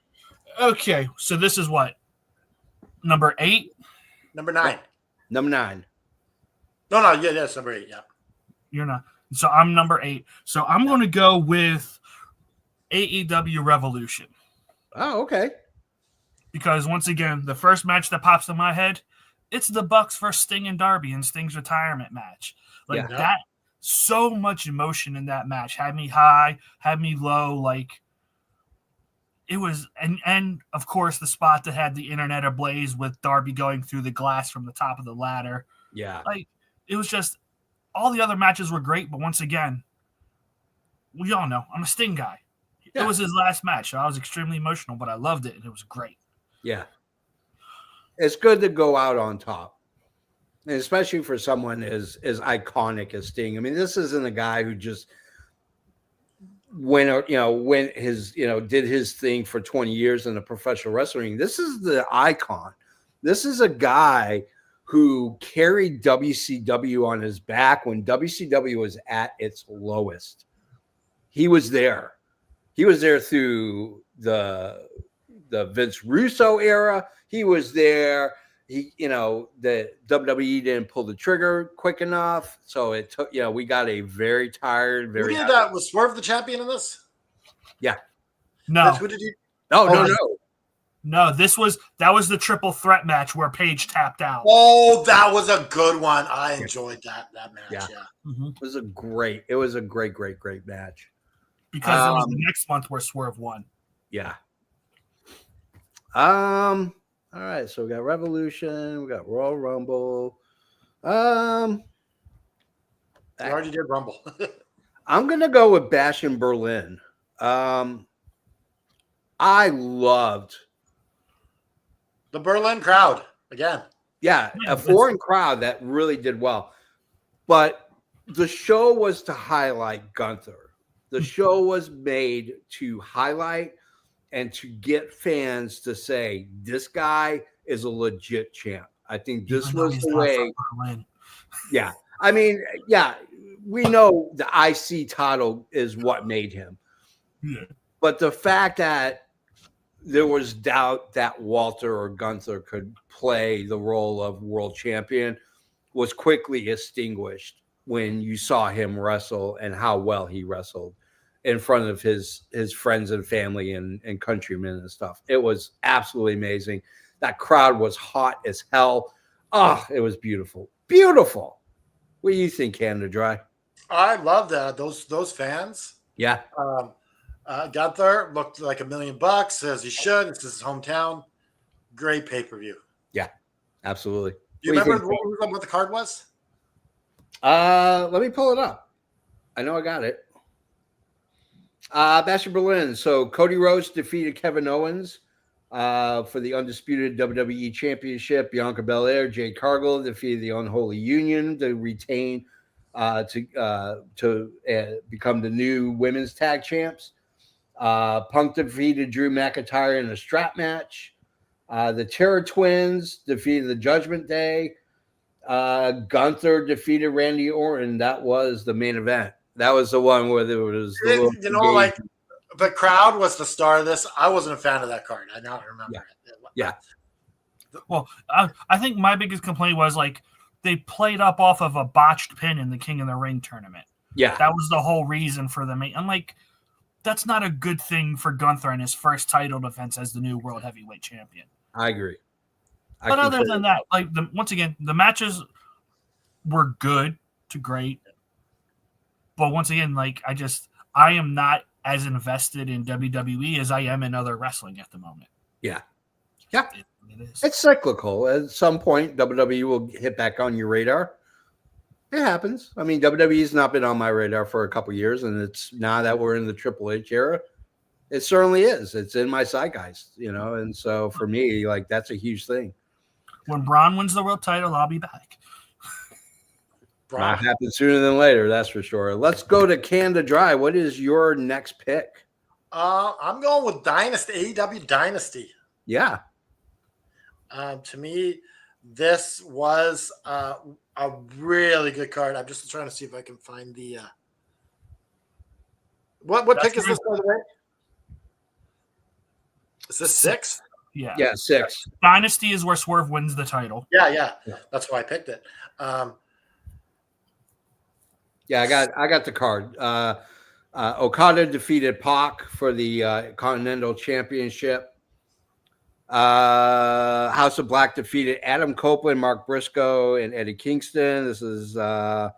Okay, so this is what? Number 8? Number 9. Number 9. No, yeah, that's number 8, yeah. You're not. So I'm number 8. So I'm going to go with AEW Revolution. Oh, okay. Because once again, the first match that pops in my head, it's the Bucks versus Sting and Darby in Sting's retirement match. Like that, so much emotion in that match. Had me high, had me low. Like it was, and of course the spot that had the internet ablaze with Darby going through the glass from the top of the ladder. Yeah. Like it was just all the other matches were great, but once again, we all know I'm a Sting guy. Yeah. It was his last match, so I was extremely emotional, but I loved it and it was great. Yeah. It's good to go out on top, and especially for someone as iconic as Sting. I mean, this isn't a guy who just did his thing for 20 years in the professional wrestling. This is the icon. This is a guy who carried WCW on his back when WCW was at its lowest. He was there. He was there through the Vince Russo era. He was there. The WWE didn't pull the trigger quick enough, so it took. We got a very tired, very. Who did that? Was Swerve the champion in this? Yeah. No, Who did you? No. no. That was the triple threat match where Paige tapped out. Oh, that was a good one. I enjoyed that match. Yeah. Yeah. Mm-hmm. It was a great match. Because it was the next month where Swerve won. Yeah. All right. So we got Revolution. We got Royal Rumble. You already did Rumble. I'm gonna go with Bash in Berlin. I loved The Berlin crowd again. a foreign crowd that really did well. But the show was to highlight Gunther. The show was made to highlight and to get fans to say, this guy is a legit champ. I think this was the way. Yeah. I mean, we know the IC title is what made him. Yeah. But the fact that there was doubt that Walter or Gunther could play the role of world champion was quickly extinguished when you saw him wrestle and how well he wrestled in front of his friends and family and countrymen and stuff. It was absolutely amazing. That crowd was hot as hell. Oh, it was beautiful. Beautiful. What do you think, Canada Dry? I love that. Those fans. Yeah. Gunther looked like $1 million, as he should. It's his hometown. Great pay-per-view. Yeah, absolutely. Do you remember what the card was? Let me pull it up. I know I got it. Bash in Berlin. So Cody Rhodes defeated Kevin Owens for the undisputed WWE Championship. Bianca Belair, Jade Cargill defeated the Unholy Union to retain to become the new women's tag champs. Punk defeated Drew McIntyre in a strap match. The Terror Twins defeated the Judgment Day. Gunther defeated Randy Orton. That was the main event. That was the one where there was like the crowd was the star of this. I wasn't a fan of that card. I now remember it. Yeah. Well, I think my biggest complaint was like they played up off of a botched pin in the King of the Ring tournament. Yeah, That was the whole reason for them. I'm like, that's not a good thing for Gunther in his first title defense as the new world heavyweight champion. I agree. But other than that, like once again, the matches were good to great. But once again, like I am not as invested in WWE as I am in other wrestling at the moment. Yeah. It is. It's cyclical. At some point, WWE will hit back on your radar. It happens. I mean, WWE's not been on my radar for a couple years, and it's now that we're in the Triple H era, it certainly is. It's in my zeitgeist, and so for me, like, that's a huge thing. When Braun wins the world title, I'll be back. Might happen sooner than later, that's for sure. Let's go to Canada Dry. What is your next pick? I'm going with Dynasty, AEW Dynasty. Yeah. To me, this was a really good card. I'm just trying to see if I can find the what pick is this, by the way? Is this 6? Yeah. Yeah, 6. Dynasty is where Swerve wins the title. Yeah. That's why I picked it. Yeah, I got the card. Okada defeated Pac for the Continental Championship. House of Black defeated Adam Copeland, Mark Briscoe, and Eddie Kingston. This is Willow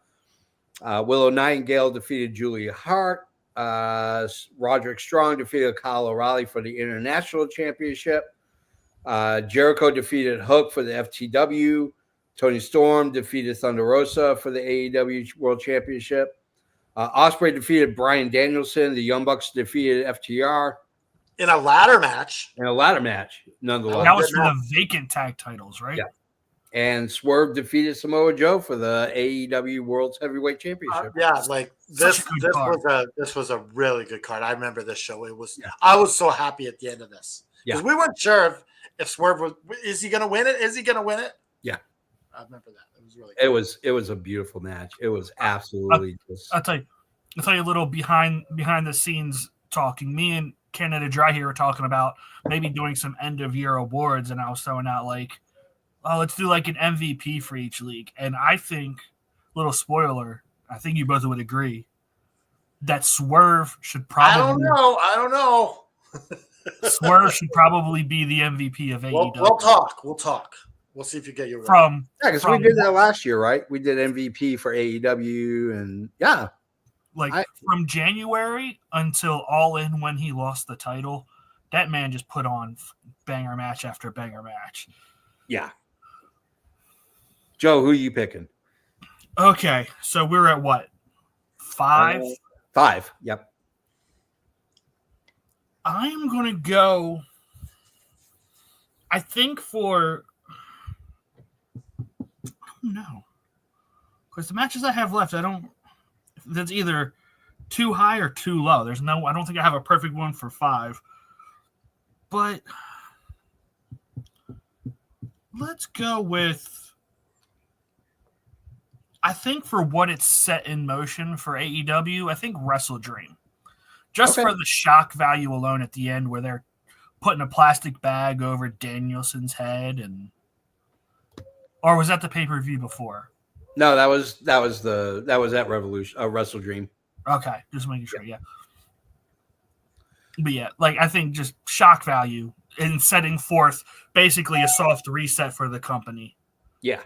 Nightingale defeated Julia Hart. Roderick Strong defeated Kyle O'Reilly for the International Championship. Jericho defeated Hook for the FTW. Tony Storm defeated Thunder Rosa for the AEW World Championship. Ospreay defeated Bryan Danielson. The Young Bucks defeated FTR. In a ladder match. Nonetheless. That was for the vacant tag titles, right? Yeah. And Swerve defeated Samoa Joe for the AEW World Heavyweight Championship. This was a really good card. I remember this show. I was so happy at the end of this. Because we weren't sure if Swerve is he going to win it? Is he going to win it? Yeah. I remember that. It was really good. It was a beautiful match. It was absolutely I'll tell you a little behind the scenes talking. Me and Canada Dry here were talking about maybe doing some end of year awards, and I was throwing out like, oh, let's do like an MVP for each league. And I think, little spoiler, I think you both would agree that Swerve should probably. I don't know. Swerve should probably be the MVP of AEW. We'll talk. We'll see if you get your because we did that last year, right? We did MVP for AEW, and from January until All In when he lost the title, that man just put on banger match after banger match. Yeah. Joe, who are you picking? Okay, so we're at what? 5? 5. Yep. I'm gonna go. I think for. No, because the matches I have left, that's either too high or too low. I don't think I have a perfect one for 5. But let's go with, I think for what it's set in motion for AEW, I think Wrestle Dream. Just for the shock value alone at the end where they're putting a plastic bag over Danielson's head or was that the pay-per-view before? No, that was at Revolution, Wrestle Dream. Okay, just making sure, yeah. But yeah, like I think just shock value in setting forth basically a soft reset for the company. Yeah.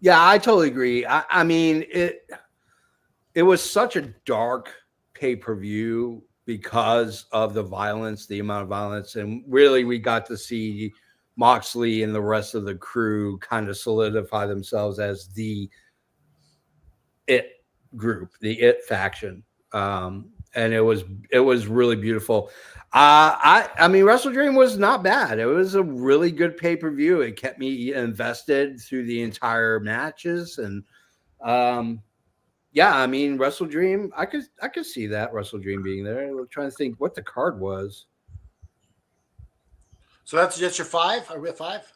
Yeah, I totally agree. I mean, it was such a dark pay-per-view because of the violence, the amount of violence, and really we got to see Moxley and the rest of the crew kind of solidify themselves as the It group, the It faction. And it was really beautiful. I mean, Wrestle Dream was not bad. It was a really good pay-per-view. It kept me invested through the entire matches. And yeah, I mean, Wrestle Dream, I could see that Wrestle Dream being there. I'm trying to think what the card was. So that's just your 5? Are we at 5?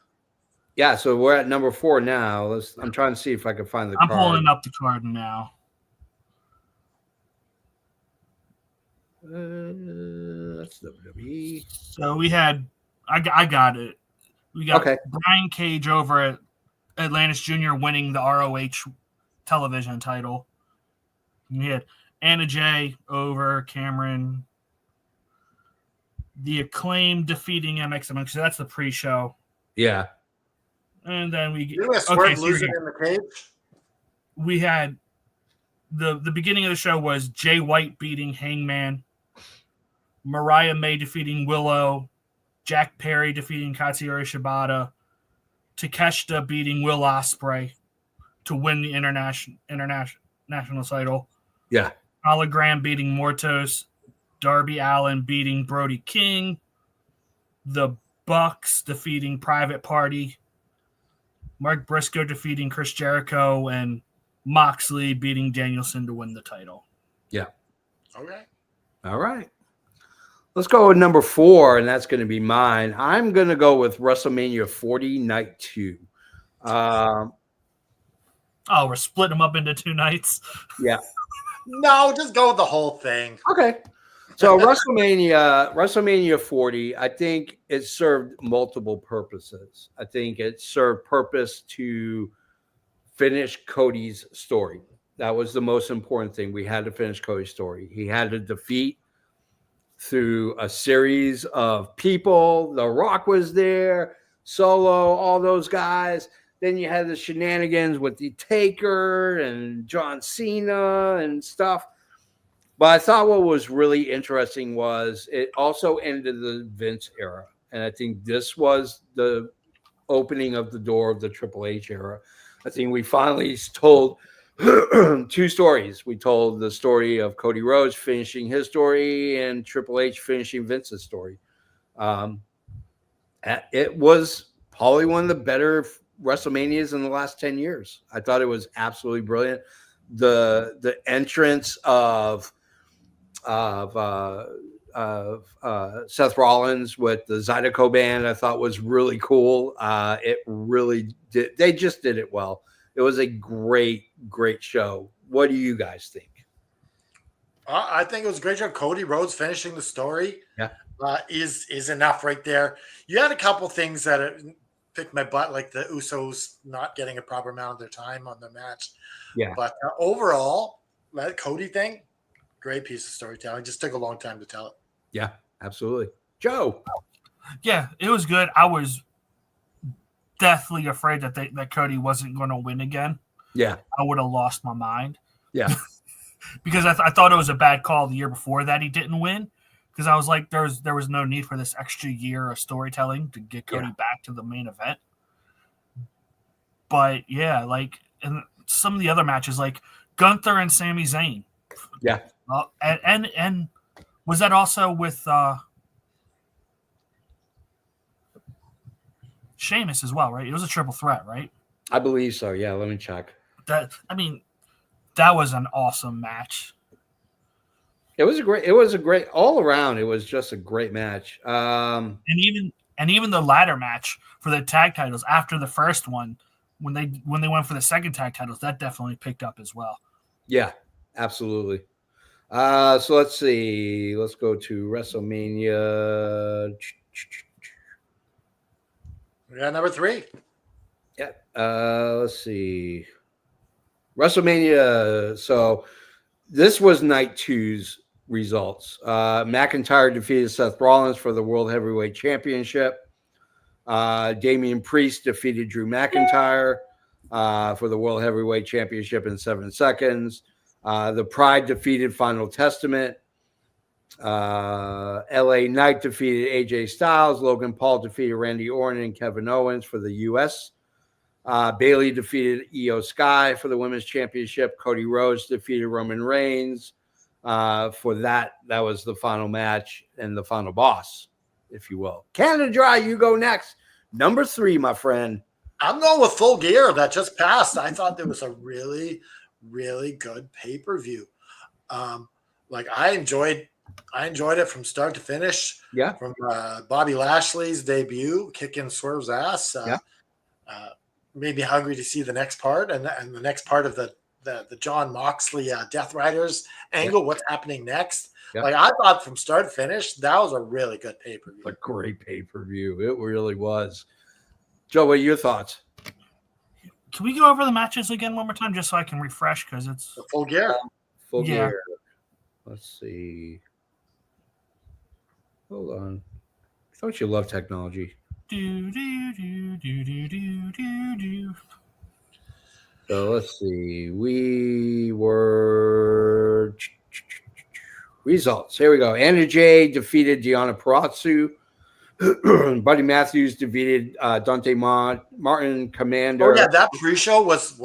Yeah, so we're at number 4 now. I'm trying to see if I can find the card. I'm pulling up the card now. That's WWE. So we had, I got it. We got Brian Cage over at Atlantis Jr. winning the ROH television title. You had Anna Jay over Cameron. The Acclaim defeating MXM. So that's the pre-show. Yeah. And then we You Swerve losing in the cage. We had the beginning of the show was Jay White beating Hangman, Mariah May defeating Willow, Jack Perry defeating Katsuyori Shibata, Takeshita beating Will Ospreay to win the international title. Yeah. Hologram beating Mortos, Darby Allin beating Brody King, the Bucks defeating Private Party, Mark Briscoe defeating Chris Jericho, and Moxley beating Danielson to win the title. Yeah. Okay. All right. Let's go with number 4, and that's going to be mine. I'm going to go with WrestleMania 40 Night 2. We're splitting them up into 2 nights. Yeah. No, just go with the whole thing. Okay. So WrestleMania 40, I think it served multiple purposes. I think it served purpose to finish Cody's story. That was the most important thing. We had to finish Cody's story. He had to defeat through a series of people. The Rock was there, Solo, all those guys. Then you had the shenanigans with the Taker and John Cena and stuff. But I thought what was really interesting was it also ended the Vince era. And I think this was the opening of the door of the Triple H era. I think we finally told 2 stories. We told the story of Cody Rhodes finishing his story and Triple H finishing Vince's story. It was probably one of the better WrestleManias in the last 10 years. I thought it was absolutely brilliant. The entrance of Seth Rollins with the Zydeco band, I thought was really cool. It really did. They just did it well. It was a great show. What do you guys think? I think it was a great job. Cody Rhodes finishing the story is enough right there. You had a couple things that picked my butt, like the Usos not getting a proper amount of their time on the match. Yeah. But overall, that Cody thing, great piece of storytelling. Just took a long time to tell it. Yeah, absolutely. Joe. Yeah, it was good. I was deathly afraid that Cody wasn't going to win again. Yeah. I would have lost my mind. Yeah. Because I thought it was a bad call the year before that he didn't win. Because I was like, there was no need for this extra year of storytelling to get Cody back to the main event. But yeah, like in some of the other matches, like Gunther and Sami Zayn. Yeah. And was that also with Sheamus as well, right? It was a triple threat, right? I believe so. Yeah, let me check. That was an awesome match. It was a great all around. It was just a great match. And even the ladder match for the tag titles after the first one, when they went for the second tag titles, that definitely picked up as well. Yeah, absolutely. So let's see. Let's go to WrestleMania. We got number 3. Yeah. Let's see. WrestleMania. So this was night 2's results. McIntyre defeated Seth Rollins for the World Heavyweight Championship. Damian Priest defeated Drew McIntyre for the World Heavyweight Championship in 7 seconds. The Pride defeated Final Testament. LA Knight defeated AJ Styles. Logan Paul defeated Randy Orton and Kevin Owens for the US. Bayley defeated Io Sky for the Women's Championship. Cody Rhodes defeated Roman Reigns for that. That was the final match and the final boss, if you will. Canada Dry, you go next. Number 3, my friend. I'm going with Full Gear that just passed. I thought there was a really, really good pay-per-view. I enjoyed it from start to finish. Yeah. From Bobby Lashley's debut, kicking Swerve's ass. Made me hungry to see the next part and the next part of the John Moxley Death Riders angle. What's happening next? Yeah. I thought from start to finish, that was a really good pay-per-view. A great pay-per-view. It really was. Joe, what are your thoughts? Can we go over the matches again one more time just so I can refresh? Because it's the Full Gear. Full Yeah. gear. Let's see. Hold on. Don't you love technology? Do, do, do, do, do, do, do, do. So let's see. We were results. Here we go. Anna Jay defeated Deanna Perazzo. Buddy Matthews defeated Dante Martin Commander. Oh yeah, that pre-show was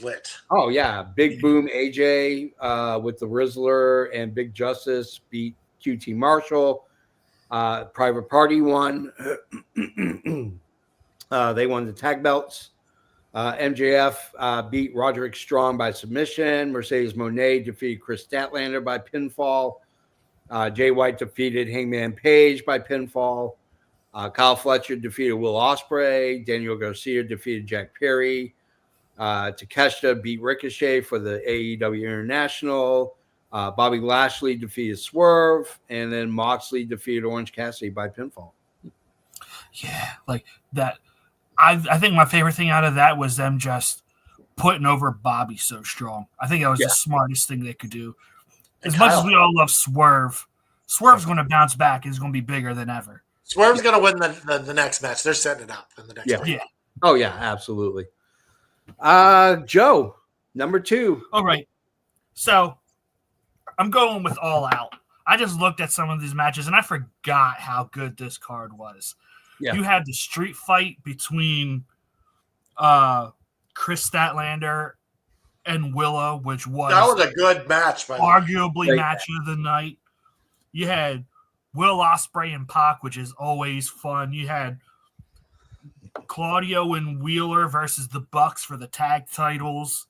lit. Oh yeah, Big Boom AJ with the Rizzler and Big Justice beat QT Marshall. Private Party won. They won the tag belts. MJF beat Roderick Strong by submission. Mercedes Moné defeated Chris Statlander by pinfall. Jay White defeated Hangman Page by pinfall. Kyle Fletcher defeated Will Ospreay. Daniel Garcia defeated Jack Perry. Takeshita beat Ricochet for the AEW International. Bobby Lashley defeated Swerve. And then Moxley defeated Orange Cassidy by pinfall. Yeah, like that. I think my favorite thing out of that was them just putting over Bobby so strong. I think that was the smartest thing they could do. As much as we all love Swerve, Swerve's going to bounce back. He's going to be bigger than ever. Swerve's going to win the next match. They're setting it up in the next match. Yeah. Oh, yeah, absolutely. Joe, number 2. All right. So I'm going with All Out. I just looked at some of these matches, and I forgot how good this card was. Yeah. You had the street fight between Chris Statlander and Willow, which was a good match, arguably match of the night. You had Will Ospreay and Pac, which is always fun. You had Claudio and Wheeler versus the Bucks for the tag titles.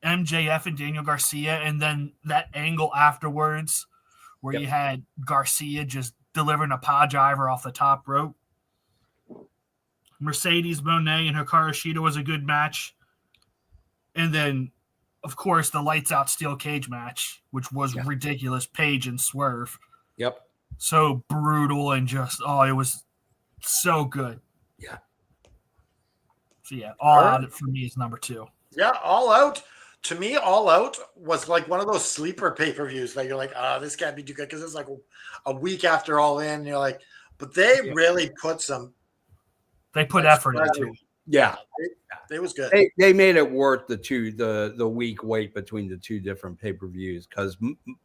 MJF and Daniel Garcia, and then that angle afterwards where you had Garcia just delivering a pile driver off the top rope. Mercedes Moné and Hikaru Shida was a good match. And then, of course, the lights out steel cage match, which was ridiculous. Page and Swerve. Yep. So brutal and just, it was so good. Yeah. So, All Out for me is number 2. Yeah, All Out. To me, All Out was like one of those sleeper pay-per-views that you're like, this can't be too good because it's like a week after All In. And you're like, but they really put some. They put effort into it. Yeah. It was good. They made it worth the week wait between the 2 different pay-per-views because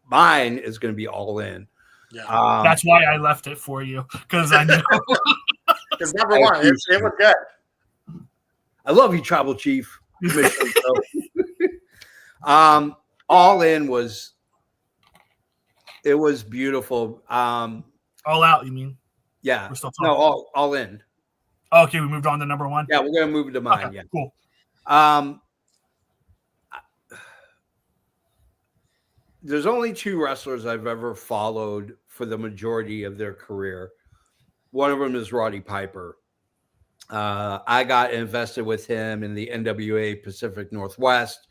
mine is going to be All In. Yeah. That's why I left it for you because I knew. Because number 1, it was good. I love you, Tribal Chief. All In was beautiful. All Out, you mean? Yeah. We're still talking. No, all In. Okay, we moved on to number 1. Yeah, we're gonna move to mine. Okay, yeah, cool. There's only 2 wrestlers I've ever followed for the majority of their career. One of them is Roddy Piper. I got invested with him in the NWA Pacific Northwest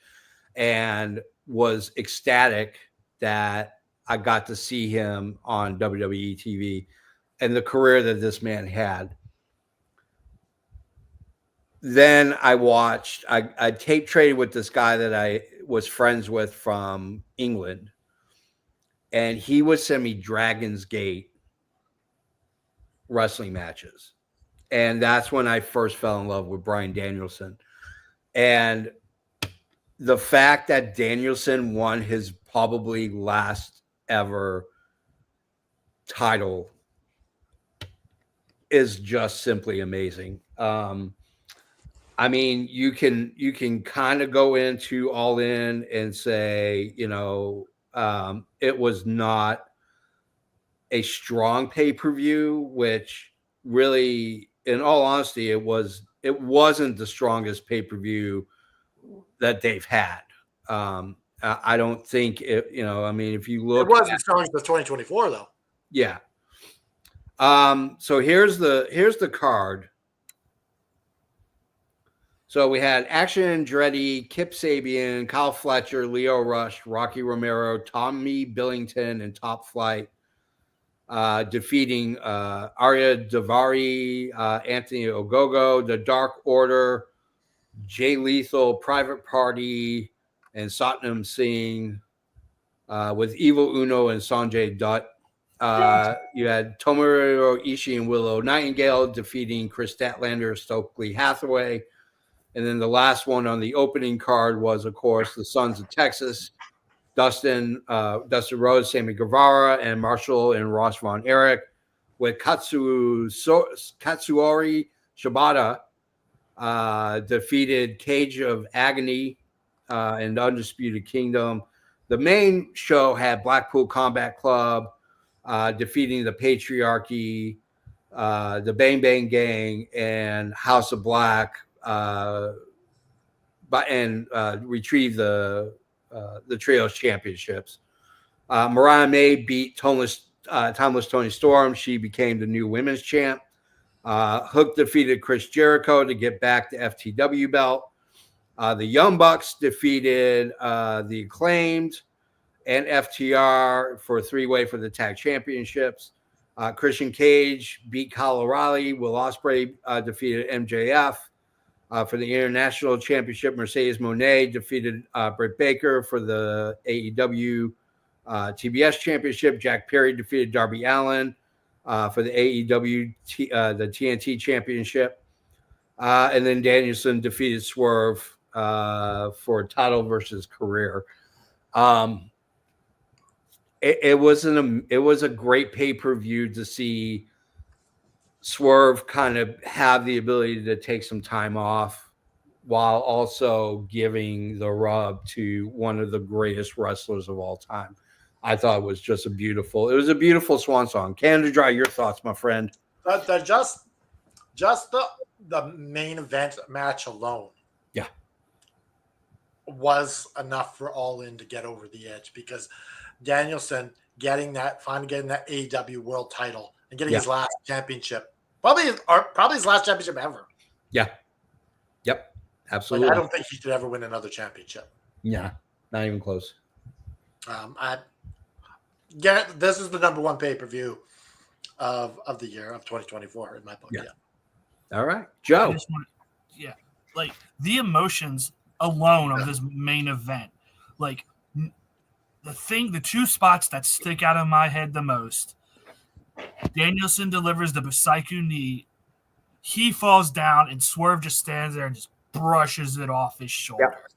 and was ecstatic that I got to see him on WWE TV and the career that this man had. Then I tape traded with this guy that I was friends with from England, and he would send me Dragon's Gate wrestling matches. And that's when I first fell in love with Bryan Danielson. And the fact that Danielson won his probably last ever title is just simply amazing. I mean, you can kind of go into All In and say, it was not a strong pay-per-view, which really, in all honesty, it wasn't the strongest pay-per-view that they've had. I don't think it, if you look, it wasn't as strong as the 2024 though. Yeah. So here's the card. So we had Action Andretti, Kip Sabian, Kyle Fletcher, Leo Rush, Rocky Romero, Tommy Billington, and Top Flight defeating Arya Davari, Anthony Ogogo, The Dark Order, Jay Lethal, Private Party, and Satnam Singh with Evil Uno and Sanjay Dutt. You had Tomohiro Ishii and Willow Nightingale defeating Chris Statlander, Stokely Hathaway. And then the last one on the opening card was, of course, the Sons of Texas, Dustin Rhodes, Sammy Guevara, and Marshall and Ross Von Erich, with Katsuori Shibata defeated Cage of Agony and Undisputed Kingdom. The main show had Blackpool Combat Club defeating the Patriarchy, the Bang Bang Gang, and House of Black, retrieve the Trios Championships. Mariah May beat Timeless Tony Storm. She became the new women's champ. Hook defeated Chris Jericho to get back the FTW belt. The Young Bucks defeated the Acclaimed and FTR for a three-way for the tag championships. Christian Cage beat Kyle O'Reilly. Will Ospreay defeated MJF for the International Championship. Mercedes Moné defeated Britt Baker for the AEW TBS Championship. Jack Perry defeated Darby Allin for the AEW the TNT Championship. And then Danielson defeated Swerve for title versus career. It was a great pay-per-view to see Swerve kind of have the ability to take some time off while also giving the rub to one of the greatest wrestlers of all time. I thought it was just a beautiful swan song. Canada Dry, your thoughts, my friend? Just the main event match alone, yeah, was enough for All In to get over the edge, because Danielson finally getting that AEW World Title and getting his last championship, probably his last championship ever. Yeah, yep, absolutely. Like, I don't think he should ever win another championship. Yeah, not even close. This is the number one pay-per-view of the year of 2024 in my book. Yeah. All right, Joe. Like the emotions alone of this main event, like the two spots that stick out in my head the most. Danielson delivers the Psycho knee. He falls down and Swerve just stands there and just brushes it off his shoulder. Yep.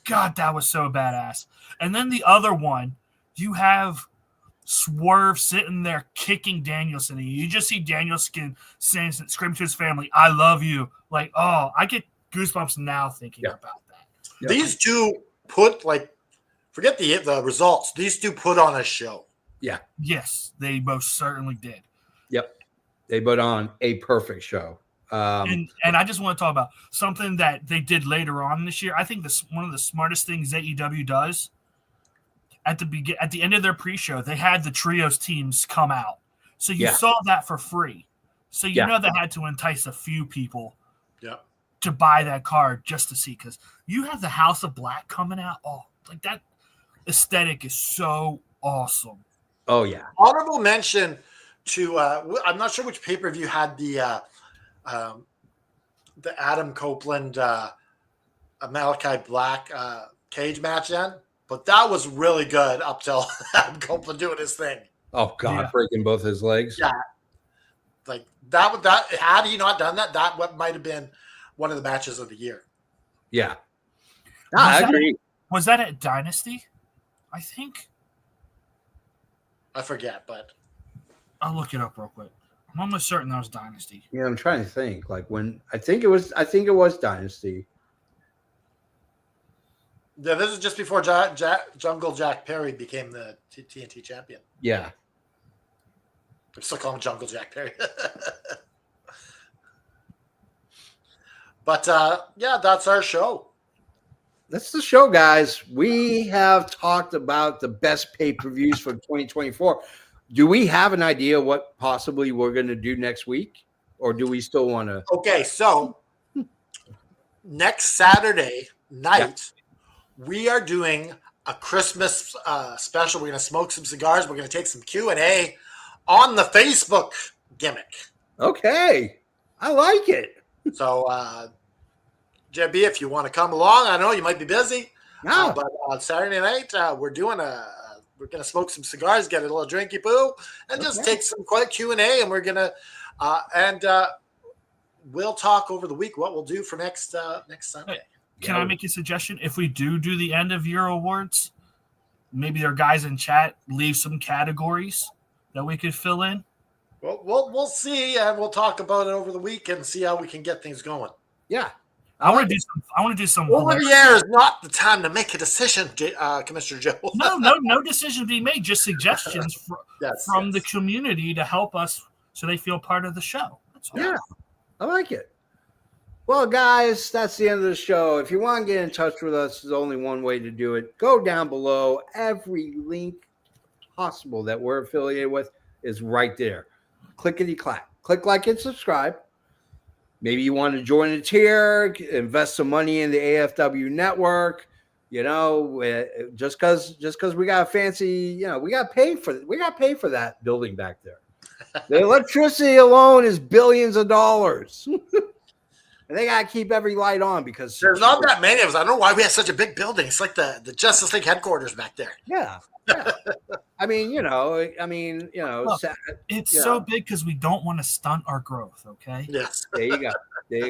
God, that was so badass. And then the other one, you have Swerve sitting there kicking Danielson. And you just see Danielson scream to his family, "I love you." Like, oh, I get goosebumps now thinking about that. Yep. These two put, forget the results. These two put on a show. Yeah. Yes, they most certainly did. Yep. They put on a perfect show. And I just want to talk about something that they did later on this year. I think one of the smartest things AEW does at the end of their pre-show, they had the trios teams come out. So you saw that for free. So you know they had to entice a few people to buy that card just to see, because you have the House of Black coming out. Oh, like that aesthetic is so awesome. Oh, yeah. Honorable mention to I'm not sure which pay-per-view had the Adam Copeland Malachi Black cage match in, but that was really good up till Adam Copeland doing his thing. Oh God, breaking both his legs. Yeah, like that had he not done that might have been one of the matches of the year. Yeah, I agree. Was that at Dynasty? I think. I forget, but I'll look it up real quick. I'm almost certain that was Dynasty. Yeah, I'm trying to think. Like when I think it was Dynasty. Yeah, this is just before Jungle Jack Perry became the TNT champion. Yeah. I'm still calling him Jungle Jack Perry. But that's our show. That's the show, guys. We have talked about the best pay-per-views for 2024. Do we have an idea what possibly we're going to do next week? Or do we still want to? Okay, so next Saturday night, we are doing a Christmas special. We're going to smoke some cigars. We're going to take some Q&A on the Facebook gimmick. Okay. I like it. So, JB, if you want to come along, I know you might be busy. No. But on Saturday night, we're gonna smoke some cigars, get a little drinky poo, and just take some quick Q&A, and we're gonna we'll talk over the week what we'll do for next Sunday. Can I make a suggestion? If we do the end of year awards, maybe there are guys in chat leave some categories that we could fill in. Well, we'll see, and we'll talk about it over the week and see how we can get things going. Yeah. I want to do some. Over the year is not the time to make a decision, Commissioner Joe. No decision to be made. Just suggestions from the community to help us, so they feel part of the show. That's all. Yeah, I like it. Well, guys, that's the end of the show. If you want to get in touch with us, there's only one way to do it. Go down below. Every link possible that we're affiliated with is right there. Clickety-clack. Click like and subscribe. Maybe you want to join a tier, invest some money in the AFW network. You know, just because we got a fancy, you know, we got paid for that building back there. The electricity alone is billions of dollars. And they got to keep every light on because there's not that many of us. I don't know why we have such a big building. It's like the Justice League headquarters back there. Yeah. I mean, it's so big because we don't want to stunt our growth. Okay. Yes. There you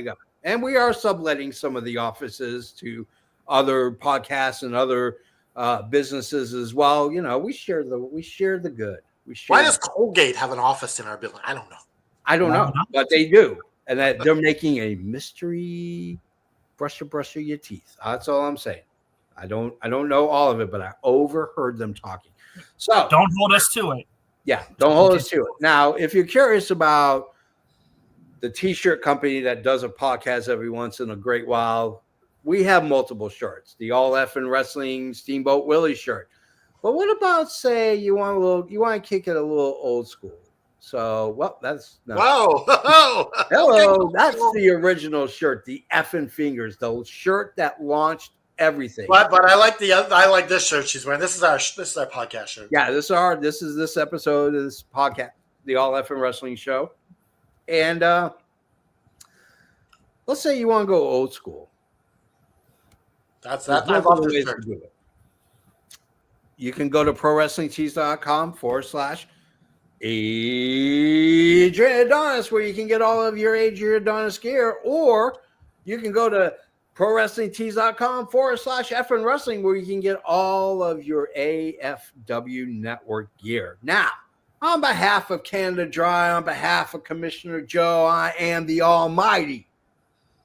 go. And we are subletting some of the offices to other podcasts and other businesses as well. You know, we share the good. Why does Colgate have an office in our building? I don't know. But they do. And that they're making a mystery brush of your teeth. That's all I'm saying. I don't know all of it, but I overheard them talking. So don't hold us to it. Yeah, don't hold us to it. Now, if you're curious about the t-shirt company that does a podcast every once in a great while, we have multiple shirts. The All Effin' Wrestling Steamboat Willie shirt. But what about, say, you want to kick it a little old school? So, well, that's no. Whoa. Hello, that's the original shirt, the effing fingers, the shirt that launched everything. But I like this shirt she's wearing. This is our podcast shirt. Yeah, this is this episode of this podcast, the All Effin' Wrestling Show. And let's say you want to go old school. That's that. I love this shirt. You can go to prowrestlingtees.com/Adrian Adonis, where you can get all of your Adrian Adonis gear, or you can go to prowrestlingtees.com/effin' wrestling, where you can get all of your AFW network gear. Now, on behalf of Canada Dry, on behalf of Commissioner Joe, I am the almighty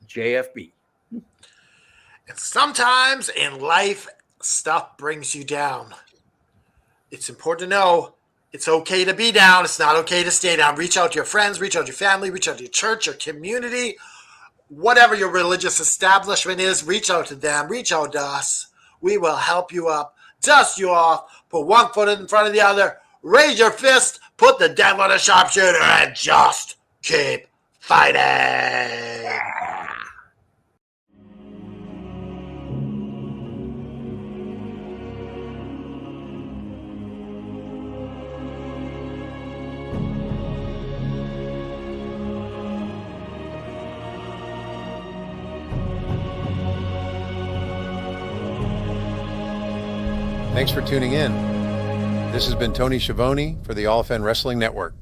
JFB. And sometimes in life, stuff brings you down. It's important to know it's okay to be down. It's not okay to stay down. Reach out to your friends, reach out to your family, reach out to your church, your community, whatever your religious establishment is, reach out to them, reach out to us. We will help you up, dust you off, put one foot in front of the other, raise your fist, put the devil on a sharpshooter, and just keep fighting. Thanks for tuning in. This has been Tony Schiavone for the All Effin' Wrestling Network.